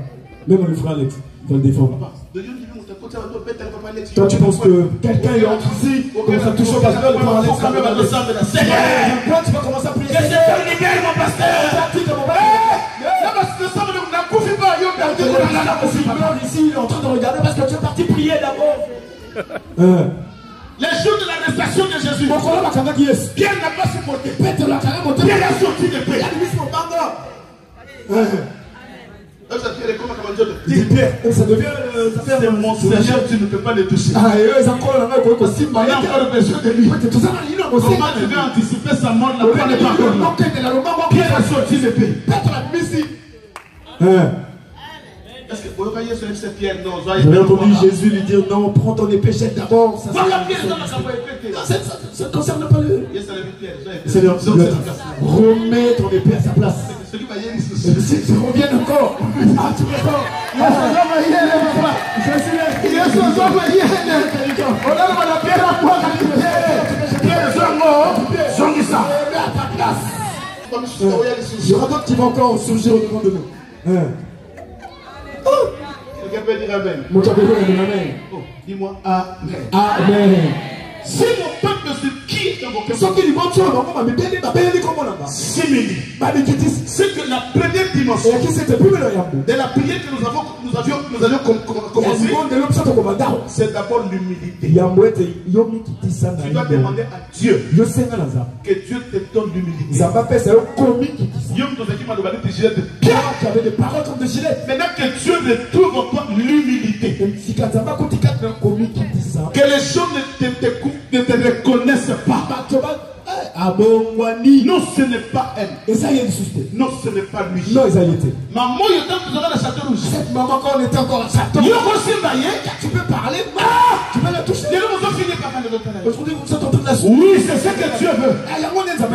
Même le frère Alex. Il va le défendre. Toi, tu penses que quelqu'un est entre ici, comme ça touche au pasteur, le frère Alex. Tu vas commencer à prier. Mon pasteur. Ici, il est en train de regarder parce que tu es parti prier d'abord. Les jours de l'arrestation de Jésus, Pierre n'a pas supporté. Pierre a sorti de paix. Pierre, ça devient. C'est mon Seigneur, tu ne peux pas le toucher. Ah, et eux, ils ont encore besoin de lui. Comment tu veux anticiper sa mort? La foi n'est pas encore. Pierre a sorti de paix. Est-ce que vous voyez ce Pierre? Non, j'ai entendu Jésus lui dire non, prends ton épée, jette d'abord. Ça ne concerne pas le. Seigneur, remets ton épée à sa place. Si reviens encore. Ah, tu réponds. Je raconte qu'il va encore surgir au devant de nous. Quelqu'un peut dire Amen. Dis-moi Amen. Amen. Si mon peuple se quitte dans vos cœurs, c'est que la première dimension de la prière que nous avions commencé, c'est d'abord l'humilité. Tu dois demander à Dieu que Dieu te donne l'humilité. Maintenant que Dieu retrouve en toi l'humilité, que les gens ne te reconnaissent pas. Non, ce n'est pas elle. Non, ce n'est pas lui. Maman, il était encore à la château rouge. Cette maman, quand on était encore à la château rouge, tu peux parler. Tu peux la toucher. Aujourd'hui, vous êtes en train de la souffrir. Oui, c'est ce que Dieu veut.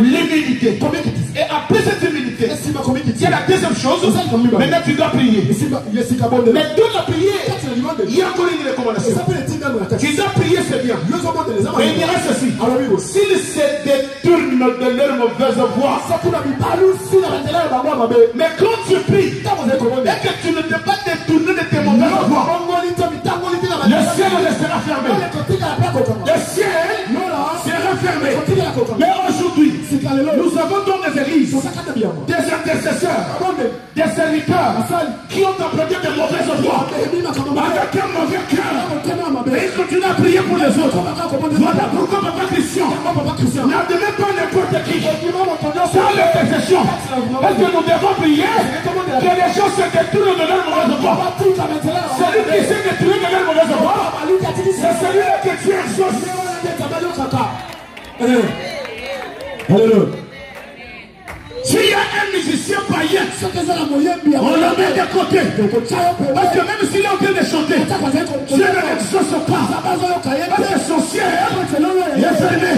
L'humilité. Et après cette humilité, il y a la deuxième chose. Maintenant, tu dois prier. Mais tu dois prier. Il y a encore une recommandation. Tu dois prier, c'est bien. Mais il dirait ceci. S'ils se détournent de leur mauvaise voie, mais quand tu pries, et que tu ne t'es pas détourné de tes mauvaises voies, le ciel restera fermé. Le ciel sera fermé. Mais aujourd'hui, nous avons dans les églises des intercesseurs, des serviteurs qui ont emprunté de mauvaises voies avec un mauvais cœur. Et ils continuent à prier pour les autres. Voilà pourquoi Papa Christian n'admet pas n'importe qui sans l'intercession. Parce que nous devons prier que les gens se détournent de leur mauvaise voie. Celui qui s'est détourné de leur mauvaise voie, c'est celui-là que tu exauces. Alléluia. S'il y a un musicien païen, on le met de côté. Parce que même s'il est en train de chanter, Dieu ne l'exauce pas. Parce que son ciel est fermé.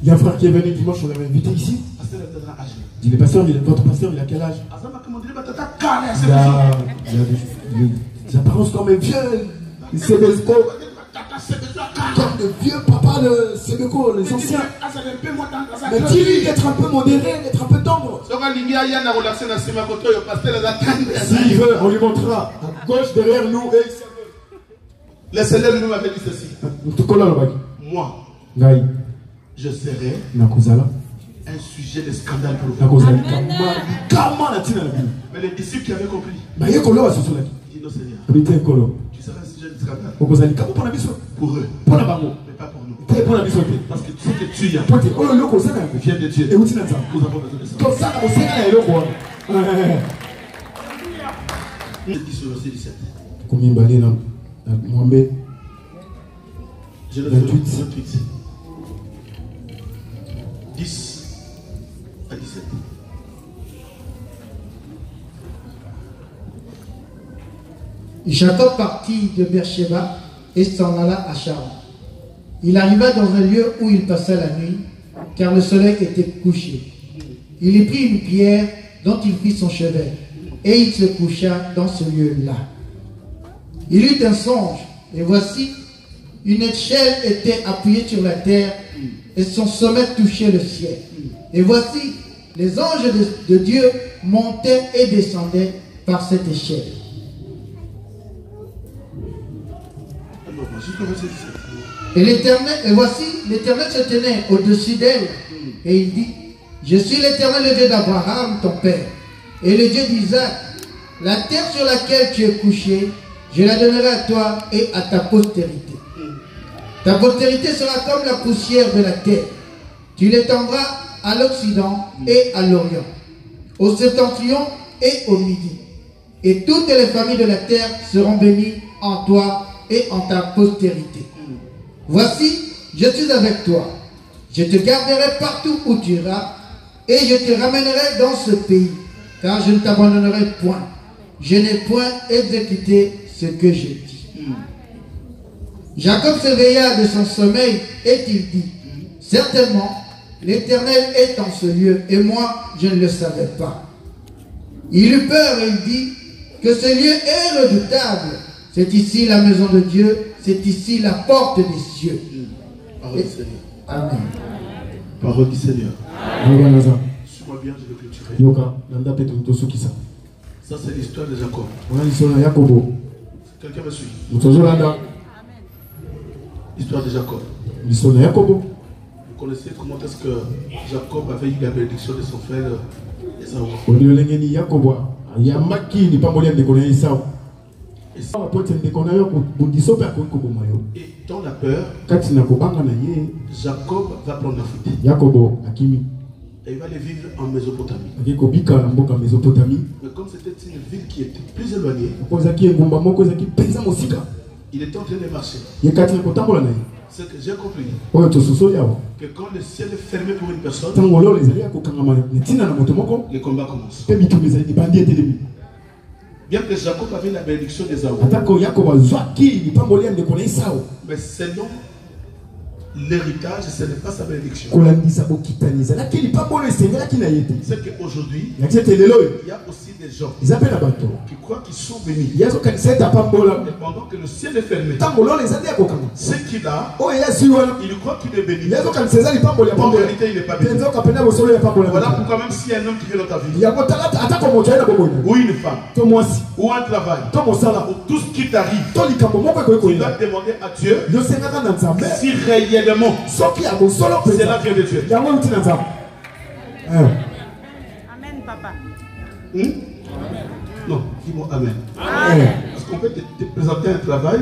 Il y a un frère qui est venu dimanche, on l'avait invité ici. Il dit, votre pasteur, il a quel âge? Il a des apparences comme un vieux. C'est des comme de vieux papa de Sénéco, les anciens. Mais dis-lui d'être un peu modéré, d'être un peu tendre. S'il veut, on lui montrera à gauche derrière nous. Les célèbres nous m'avaient dit ceci. moi, je serai un sujet de scandale pour vous. Mais les disciples qui avaient compris, ils disent non Seigneur, tu seras un sujet de scandale pour eux, mais pas pour nous. Parce que tout ce que tu y as vient de Dieu. Nous avons besoin de ça. Je dis sur le verset 17. Genèse 28. 10 à 17. Jacob partit de Beersheba et s'en alla à Charan. Il arriva dans un lieu où il passa la nuit, car le soleil était couché. Il y prit une pierre dont il fit son chevet, et il se coucha dans ce lieu-là. Il eut un songe, et voici, une échelle était appuyée sur la terre, et son sommet touchait le ciel. Et voici, les anges de Dieu montaient et descendaient par cette échelle. Et voici, l'Éternel se tenait au-dessus d'elle, et il dit, je suis l'Éternel, le Dieu d'Abraham, ton père, et le Dieu d'Isaac. La terre sur laquelle tu es couché, je la donnerai à toi et à ta postérité. Ta postérité sera comme la poussière de la terre. Tu l'étendras à l'Occident et à l'Orient, au septentrion et au midi. Et toutes les familles de la terre seront bénies en toi et en ta postérité. Voici, je suis avec toi. Je te garderai partout où tu iras, et je te ramènerai dans ce pays, car je ne t'abandonnerai point. Je n'ai point exécuté ce que j'ai dit. Jacob s'éveilla de son sommeil et il dit, certainement, l'Éternel est en ce lieu, et moi, je ne le savais pas. Il eut peur et il dit, que ce lieu est redoutable. C'est ici la maison de Dieu, c'est ici la porte des cieux. Parole du Seigneur. Amen. Parole du Seigneur. Suis-moi bien, je vais clôturer. Ça, c'est l'histoire de Jacob. Quelqu'un me suit. L'histoire de Jacob. Vous connaissez comment est-ce que Jacob avait eu la bénédiction de son frère Esaü. Et dans la peur, Jacob va prendre la fuite. Et il va aller vivre en Mésopotamie. Mais comme c'était une ville qui était plus éloignée, il était en train de marcher. Ce que j'ai compris, que quand le ciel est fermé pour une personne, les combats commencent. Bien que Jacob avait la bénédiction des Esaü, mais selon l'héritage, ce n'est pas sa bénédiction. C'est qu'aujourd'hui, il y a aussi des gens qui croient qu'ils sont bénis. Et pendant que le ciel est fermé, ce qu'il a, il croit qu'il est béni. En réalité, il n'est pas béni. Voilà pourquoi même s'il y a un homme qui vient dans ta vie, ou une femme, ou un travail, ou tout ce qui t'arrive, tu dois demander à Dieu si réellement c'est la vie de Dieu. Amen, papa. Non, dis-moi Amen. Parce qu'on peut te présenter un travail.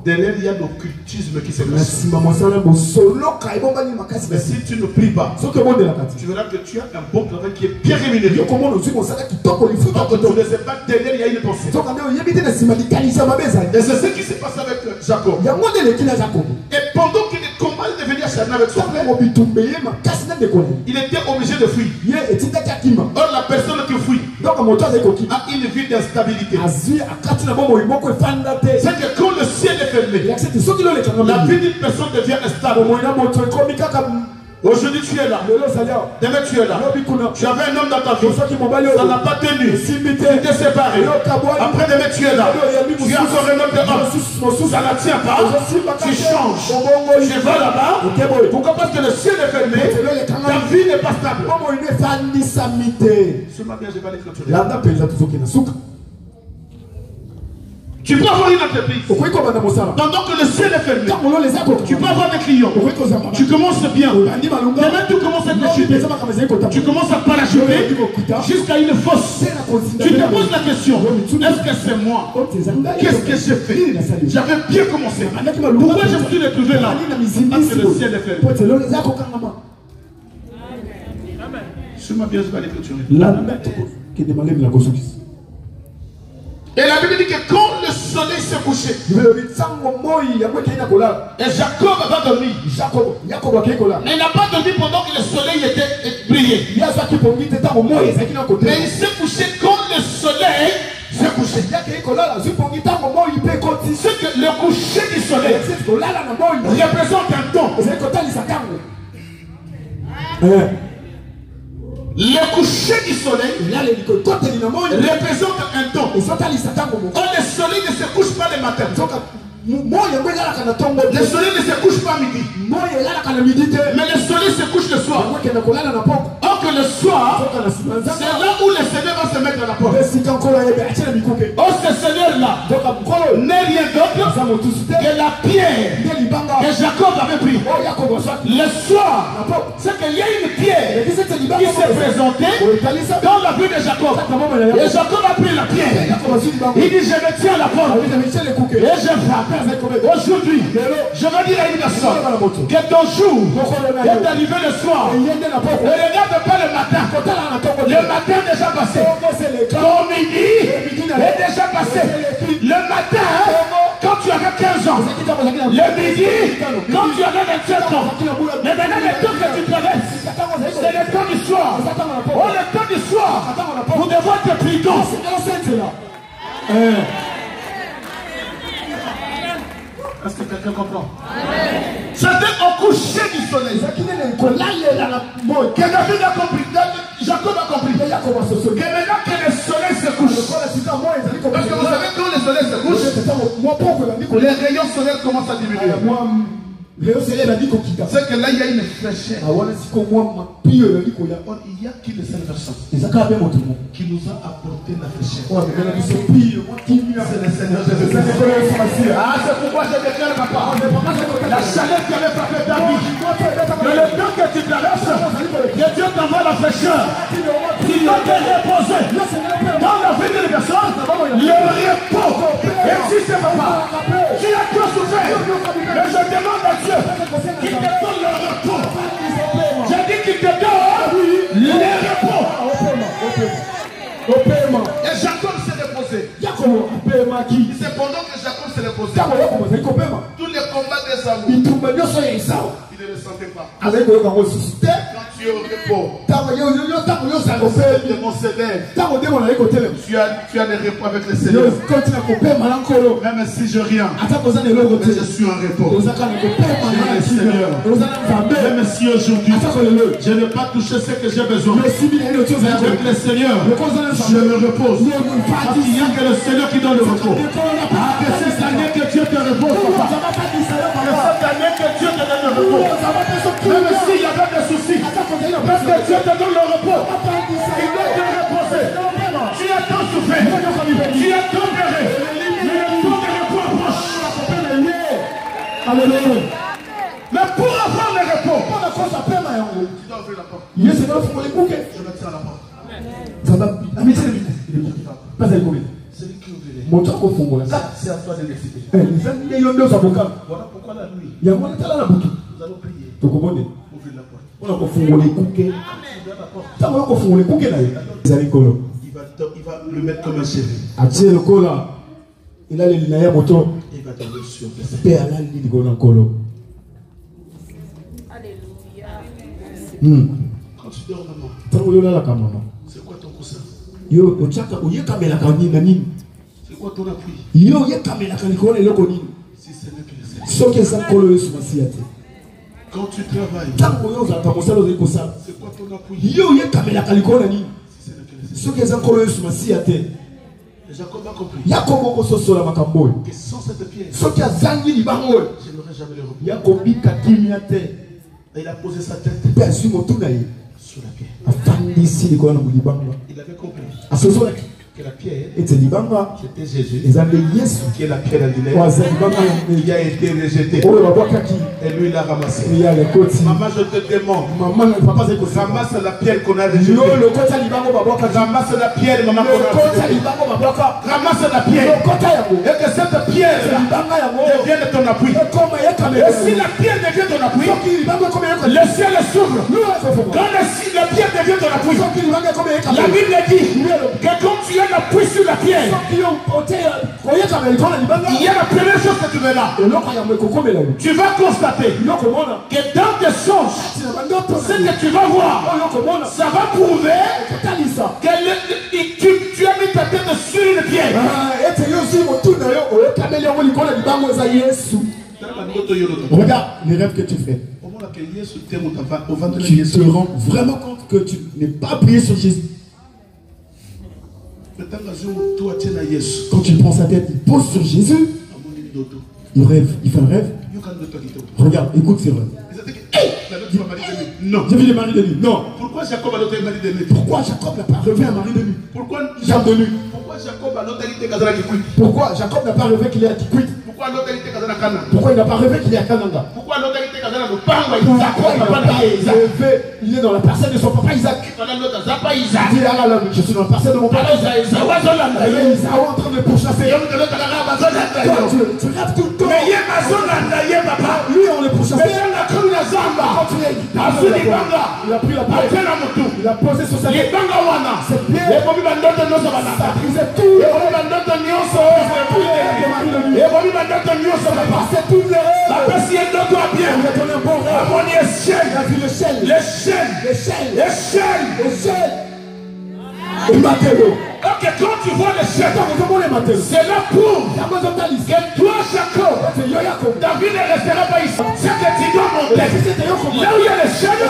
Derrière, il y a l'occultisme qui se passe. Mais si tu ne pries pas, tu verras que tu as un bon travail qui est bien rémunéré. Donc, tu ne sais pas que derrière, il y a une pensée. Et c'est ce qui s'est passé avec Jacob. Et pendant qu'il est combat de devenir acharné avec son frère, il était obligé de fuir. Or, la personne qui fuit a une vie d'instabilité. C'est que quand le ciel est fermé, la vie d'une personne devient instable. Aujourd'hui tu es là, demain tu es là. Tu avais un homme dans ta vie, ça n'a pas tenu, tu t'es séparé. Après demain tu es là, tu as encore un homme de homme, ça ne tient pas, tu changes, tu vas là-bas. Pourquoi? Parce que le ciel est fermé, ta vie n'est pas stable. Ce matin je vais aller clôturer. Tu peux avoir une entreprise. Pendant que le ciel est fermé, Tu peux avoir des clients. Tu commences bien. Demain, tu commences à te chuter. Tu commences à parachuter jusqu'à une fosse. Tu te poses la question, est-ce que c'est moi? Qu'est-ce que j'ai fait? J'avais bien commencé. Pourquoi je me suis retrouvé là? Parce que le ciel est fermé. Suis-moi bien, je vais aller clôturer. Et la Bible dit que quand le soleil s'est couché, et Jacob va dormir. Mais il n'a pas dormi pendant que le soleil était brillé. Mais il s'est couché quand le soleil s'est couché. C'est que le coucher du soleil représente un temps. Le coucher du soleil représente un temps. Or, le soleil ne se couche pas le matin. Le soleil ne se couche pas midi. Mais le soleil se couche le soir. Or que le soir, c'est là où le Seigneur va se mettre à la porte. Or ce Seigneur-là n'est rien d'autre que la pierre que Jacob avait pris. Le soir, c'est qu'il y a une pierre qui s'est présentée dans la vue de Jacob. Et Jacob a pris la pierre. Il dit, je me tiens à la porte. Et je frappe. Aujourd'hui, je veux dire à une personne que ton jour est arrivé le soir. Ne regarde pas le matin. Le matin est déjà passé. Ton midi est déjà passé. Le matin, quand tu avais 15 ans. Le midi, quand tu avais 27 ans. Mais maintenant, le temps que tu traverses, c'est le temps du soir. Oh, le temps du soir, vous devez être prudent. Est-ce que quelqu'un comprend? C'était au coucher du soleil. Que David a compris, Jacob a compris. Que maintenant que le soleil se couche. Parce que vous savez, quand le soleil se couche, les rayons solaires commencent à diminuer. C'est que là, il y a une fraîcheur. Il y a qui le seul personne qui nous a apporté la fraîcheur. C'est le Seigneur Jésus. Ah, c'est pourquoi je déclare, papa. La chaleur qui avait frappé ta vie. Que le temps que tu traverses, que Dieu t'envoie la fraîcheur. Qui doit te reposer. Dans la vie de personne, le repos existe, papa. Tu as trop souffert. Mais je demande à Dieu qu'il te donne le repos. J'ai dit qu'il te donne le repos. Et Jacob s'est reposé. C'est pendant que Jacob s'est reposé. Tous les combats des amours, il ne le sentait pas. Quand tu es au repos, mon Seigneur, tu as le repos avec le Seigneur. Même si je rien, mais je suis en repos. Même si aujourd'hui je n'ai pas touché ce que j'ai besoin, mais avec le Seigneur je me repose. Parce qu'il n'y a que le Seigneur qui donne le repos. Ah, que cette année que Dieu te repose, papa. Que cette année que Dieu te donne le repos. Même s'il y avait des soucis, parce que Dieu te donne le repos, il doit te reposer. Tu as tant souffert, tu as tant pleuré, mais le temps de repos approche. Alléluia. Mais pour avoir le repos, tu dois ouvrir la porte. Je me tiens à la porte. C'est à toi de décider. Voilà pourquoi la nuit, nous allons prier. Ouvrir la porte. Il va le mettre comme un chef. Il va tomber sur le Seigneur. Quand tu dors, maman, c'est quoi ton coussin? C'est quoi ton appui? Si ce n'est que le Seigneur. Quand tu travailles, c'est quoi ton appui? Si ce n'est que le Seigneur. Et Jacob a compris que sans cette pierre, je n'aurais jamais le repos. Et il a posé sa tête sur la pierre. Il avait compris que la pierre, c'était Jésus, qui est la pierre angulaire, qui a été rejeté. Et lui, il a ramassé. Maman, je te demande, ramasse la pierre qu'on a rejetée. Ramasse la pierre, maman, qu'on a rejetée. Ramasse la pierre. Et que cette pierre devienne ton appui. Et si la pierre devient ton appui, le ciel s'ouvre. Quand la pierre devient ton appui, la Bible dit que quand tu as l'appui sur la pierre, il y a la première chose que tu verras. Tu vas constater que dans tes songes, ce que tu vas voir, ça va prouver que tu as mis ta tête sur une pierre. Regarde les rêves que tu fais. Tu te rends vraiment compte que tu n'es pas prié sur Jésus. Quand tu prends sa tête, il pose sur Jésus. Il rêve, il fait un rêve. Regarde, écoute ses rêves. Non. J'ai vu les maris de nuit. Non. Pourquoi Jacob a l'autre mari de nuit? Pourquoi Jacob n'a pas rêvé un mari de nuit? Pourquoi de nuit? Pourquoi Jacob a l'autre été casé qui quitte? Pourquoi Jacob n'a pas rêvé qu'il est à Kikwit? Pourquoi l'autre été casé à Canaan? Pourquoi il n'a pas rêvé qu'il est à Kananga? Pourquoi l'autre été casé à Lopanga? Pourquoi il n'a pas rêvé? Il est dans la parcelle de son papa Isaac. Il dit là, je suis dans la parcelle de mon papa Isaac. Il est en train de pourchasser. Tu rêves tout le temps. Lui, on le pourchasse. Il a pris la pierre. Il a posé sur sa tête. Cette pierre, ça brisait tout. C'est tout le rêve. Il a donné un bon rêve. Il a vu l'échelle. Ok, quand tu vois l'échelle, c'est là pour que toi, Jacob, David ne restera pas ici. C'est que tu dois monter. Là où il y a l'échelle,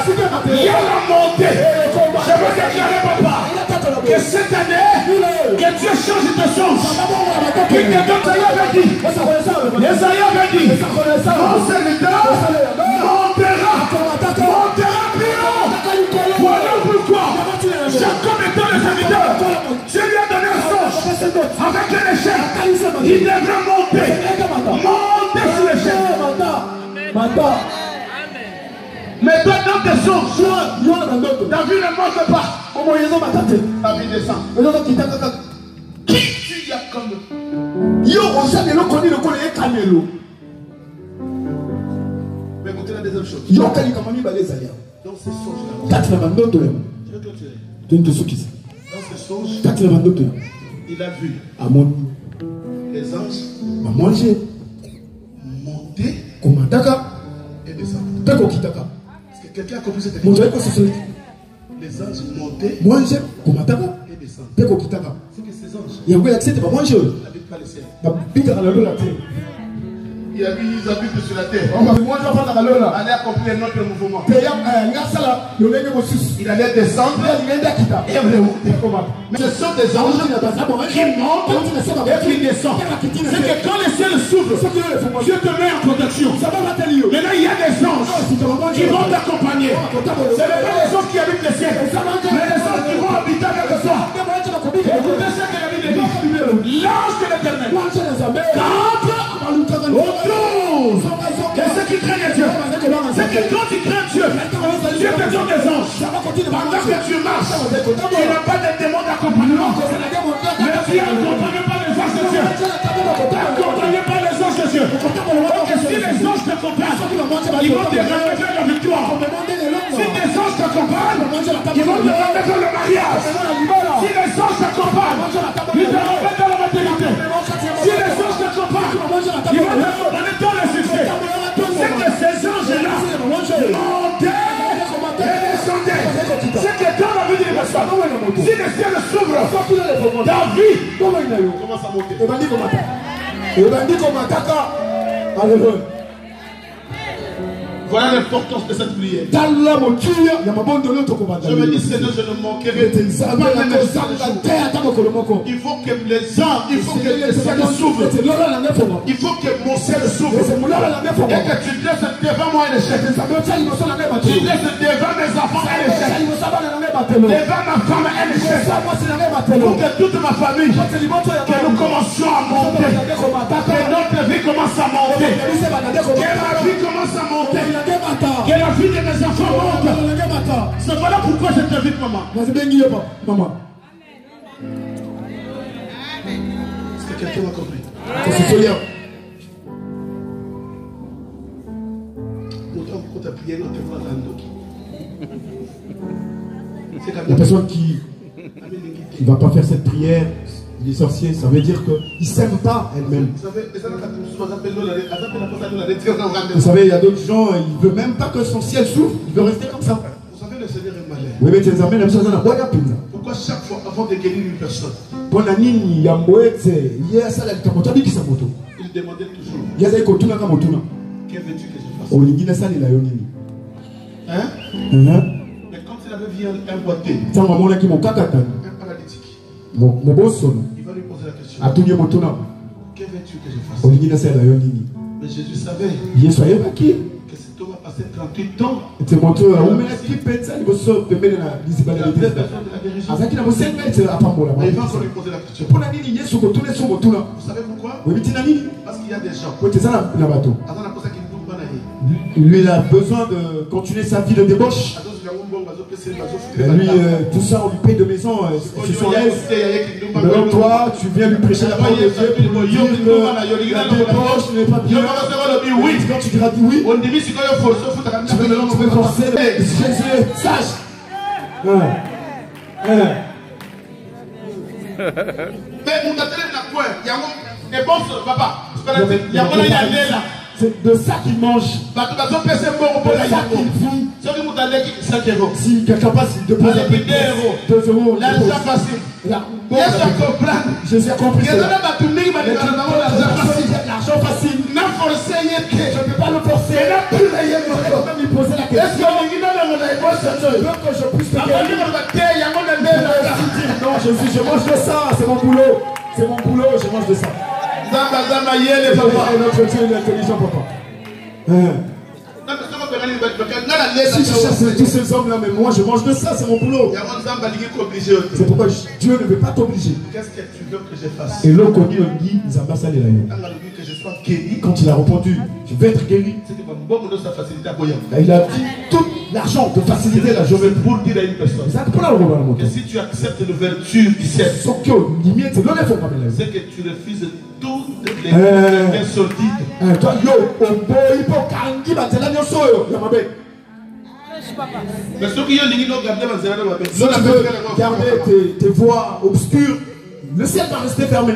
il y a la montée. Je veux déclarer, papa, que cette année, que Dieu change de sens. Que Esaïe avait dit, mon serviteur montera plus haut. Voilà pourquoi Jacob étant le serviteur, Dieu lui a donné un songe avec une échelle. Il devrait monter sur l'échelle. Mais toi dans tes songes, David ne monte pas. David descend. Qui tu y as comme mais écoutez la deuxième chose. Dans ces songes-là, il a vu les anges monter et descendre. Est-ce que quelqu'un a compris cette expression? Les anges montaient et descendent. C'est que ces anges n'habitent pas le ciel. Ils habitent sur la terre. Allez accomplir notre mouvement. Il allait descendre et remonter. Mais ce sont des anges qui montent et qui descendent. C'est que quand le ciel s'ouvre, Dieu te met en protection. Maintenant il y a des anges qui vont t'accompagner. Ce n'est pas les anges qui habitent le ciel, mais les anges qui vont habiter avec toi. Écoutez ce que la Bible dit. L'ange de l'Éternel et ceux qui craignent Dieu, c'est que quand tu crains Dieu, Dieu te donne des anges. Pendant que tu marches, tu n'as pas de démons d'accompagnement. Mais tu n'accompagnes pas les anges de Dieu. N'accompagne pas les anges de Dieu. Donc si les anges t'accompagnent, ils vont te ramener la victoire. Si les anges t'accompagnent, ils vont te ramener le mariage. Si les anges t'accompagnent, ils te ramènent dans la maternité. Si les anges t'accompagnent, ils vont te ramener dans le succès. C'est que ces anges-là montaient et descendaient. C'est que dans la vie de l'Église, si le ciel s'ouvre, David commence à monter. Voilà l'importance de cette prière. Je me dis, Seigneur, je ne manquerai pas même il faut que les anges, il faut que le ciel s'ouvre. Il faut que mon ciel s'ouvre. Et que tu laisses devant moi un échec. Tu laisses devant mes enfants un échec. Devant ma femme un échec. Pour que toute ma famille, que nous commencions à monter. Que notre vie commence à monter. Que ma vie commence à monter. Que la vie de mes enfants monte. C'est voilà pourquoi je t'invite, maman. Maman. Est-ce que quelqu'un m'a compris? Quand tu as prié, on te voit dans le La personne qui ne va pas faire cette prière, les sorciers, ça veut dire qu'ils ne s'aiment pas elle-même. Vous savez, il y a d'autres gens, ils ne veulent même pas que son ciel s'ouvre, il veut rester comme ça. Vous savez, le Seigneur est malin. Oui, mais tu les amènes, pourquoi chaque fois, avant de guérir une personne, il demandait toujours, que veux-tu que je fasse? Hein? Mais quand il avait vu un boité, un paralytique, il va lui poser la question, que veux-tu que je fasse? Mais Jésus savait que cet homme a passé 38 ans. La vraie personne de la guérison. Mais il va encore lui poser la question. Vous savez pourquoi? Parce qu'il y a des gens. Lui, il a besoin de continuer sa vie de débauche. Lui, tout ça, on lui paye de maison. C'est son aise. Maintenant, toi, tu viens lui prêcher la parole de Dieu pour lui dire que la débauche n'est pas bien. Quand tu diras oui, tu peux forcer Jésus, sage. C'est de ça qu'il mange. De ça qu'il vit. Si quelqu'un passe, il dépose un peu de 2 euros. L'argent facile. Jésus a compris cela. L'argent facile. Je ne peux pas le forcer. Je peux même lui poser la question. Je veux que je puisse te guérir. Non, Jésus, je mange de ça. C'est mon boulot. C'est mon boulot, je mange de ça. Notre Dieu est intelligent, papa. Si je chasse tous ces hommes-là, mais moi je mange de ça, c'est mon boulot. C'est pourquoi Dieu ne veut pas t'obliger. Qu'est-ce que tu veux que je fasse? Et l'homme connu dit, que je sois guéri. Quand il a répondu, je vais être guéri. Il a dit tout l'argent de faciliter la journée. Pour dire à une personne que si tu acceptes l'ouverture du ciel, c'est que tu refuses toutes les biens sordides. Mais ceux qui ont garder tes voies obscures, le ciel va rester fermé.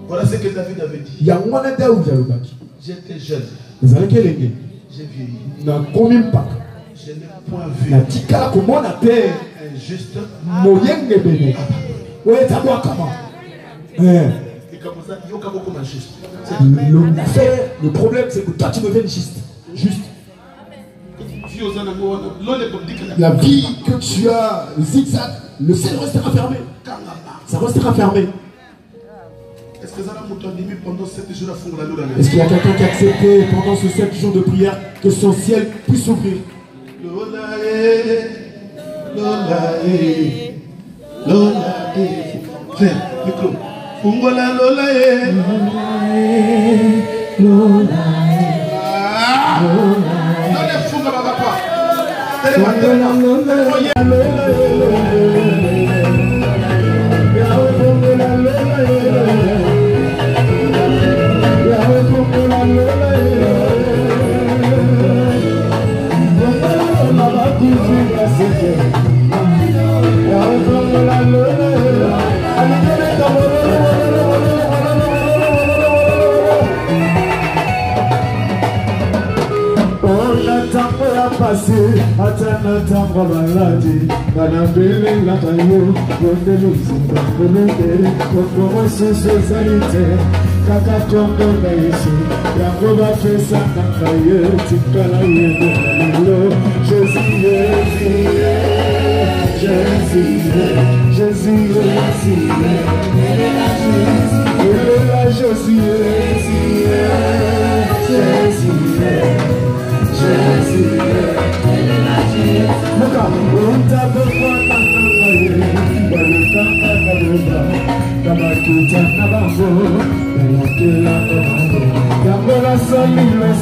Voilà ce que David avait dit. J'étais jeune. J'ai vieilli. Je n'ai point vu un juste. Et comme ça, il y a beaucoup de juste. Le problème, c'est que toi, tu deviens juste. La vie que tu as zigzag, le ciel restera fermé. Ça restera fermé. Est-ce qu'il y a quelqu'un qui a accepté pendant ces 7 jours de prière que son ciel puisse s'ouvrir? Micro. Atana tamba baladi, banabele la tayo, bonde luzinda, bonde, bonde socialité, kaka kondo naisi, yango ba fesa nakaye, tikala yendo, lo, Jésus, Jésus, Acclamez le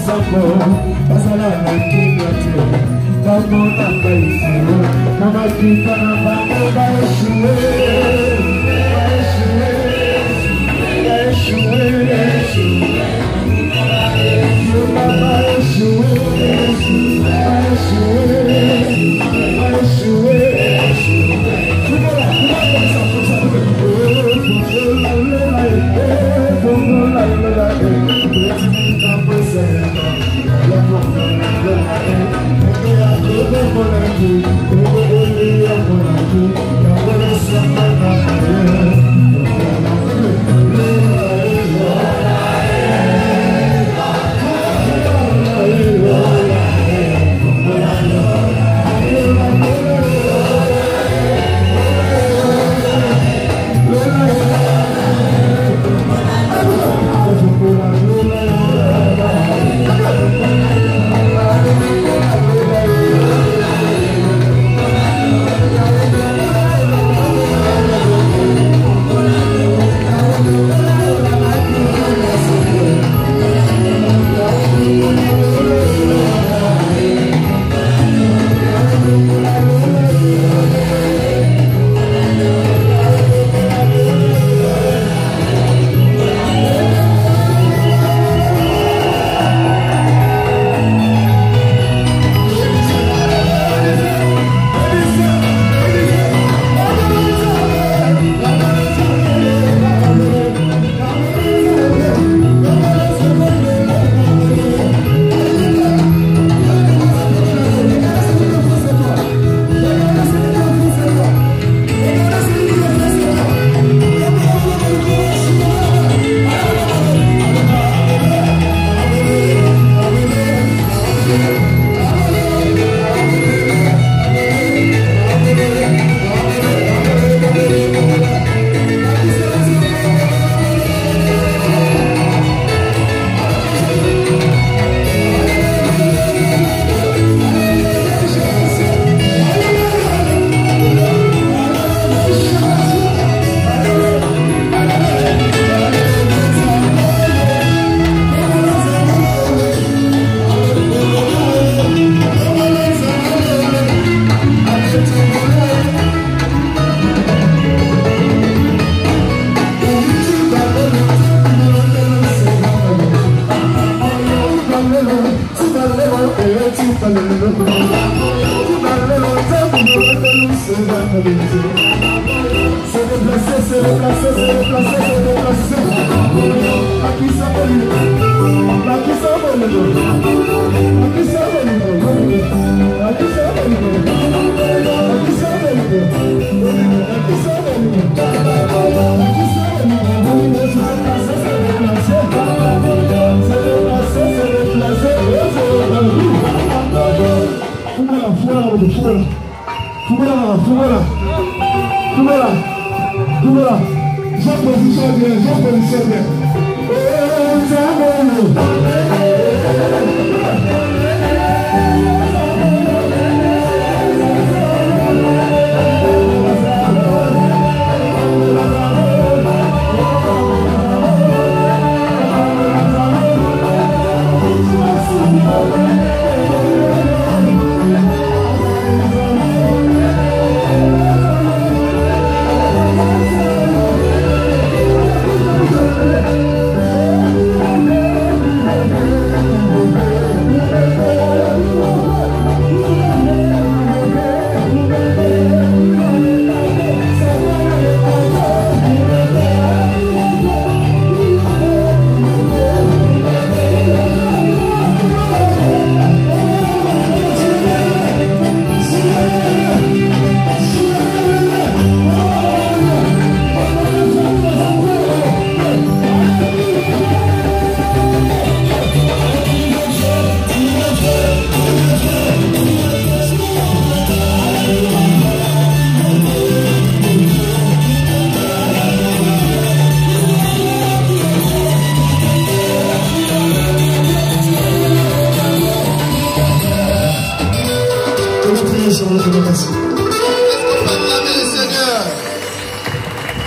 Seigneur.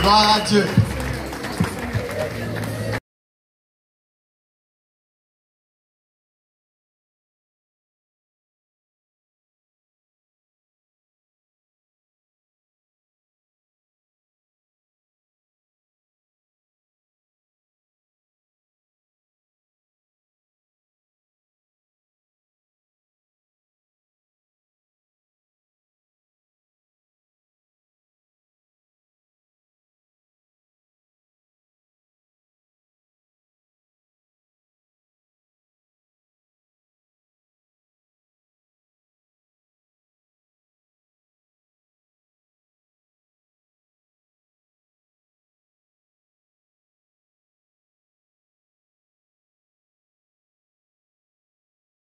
Gloire à Dieu.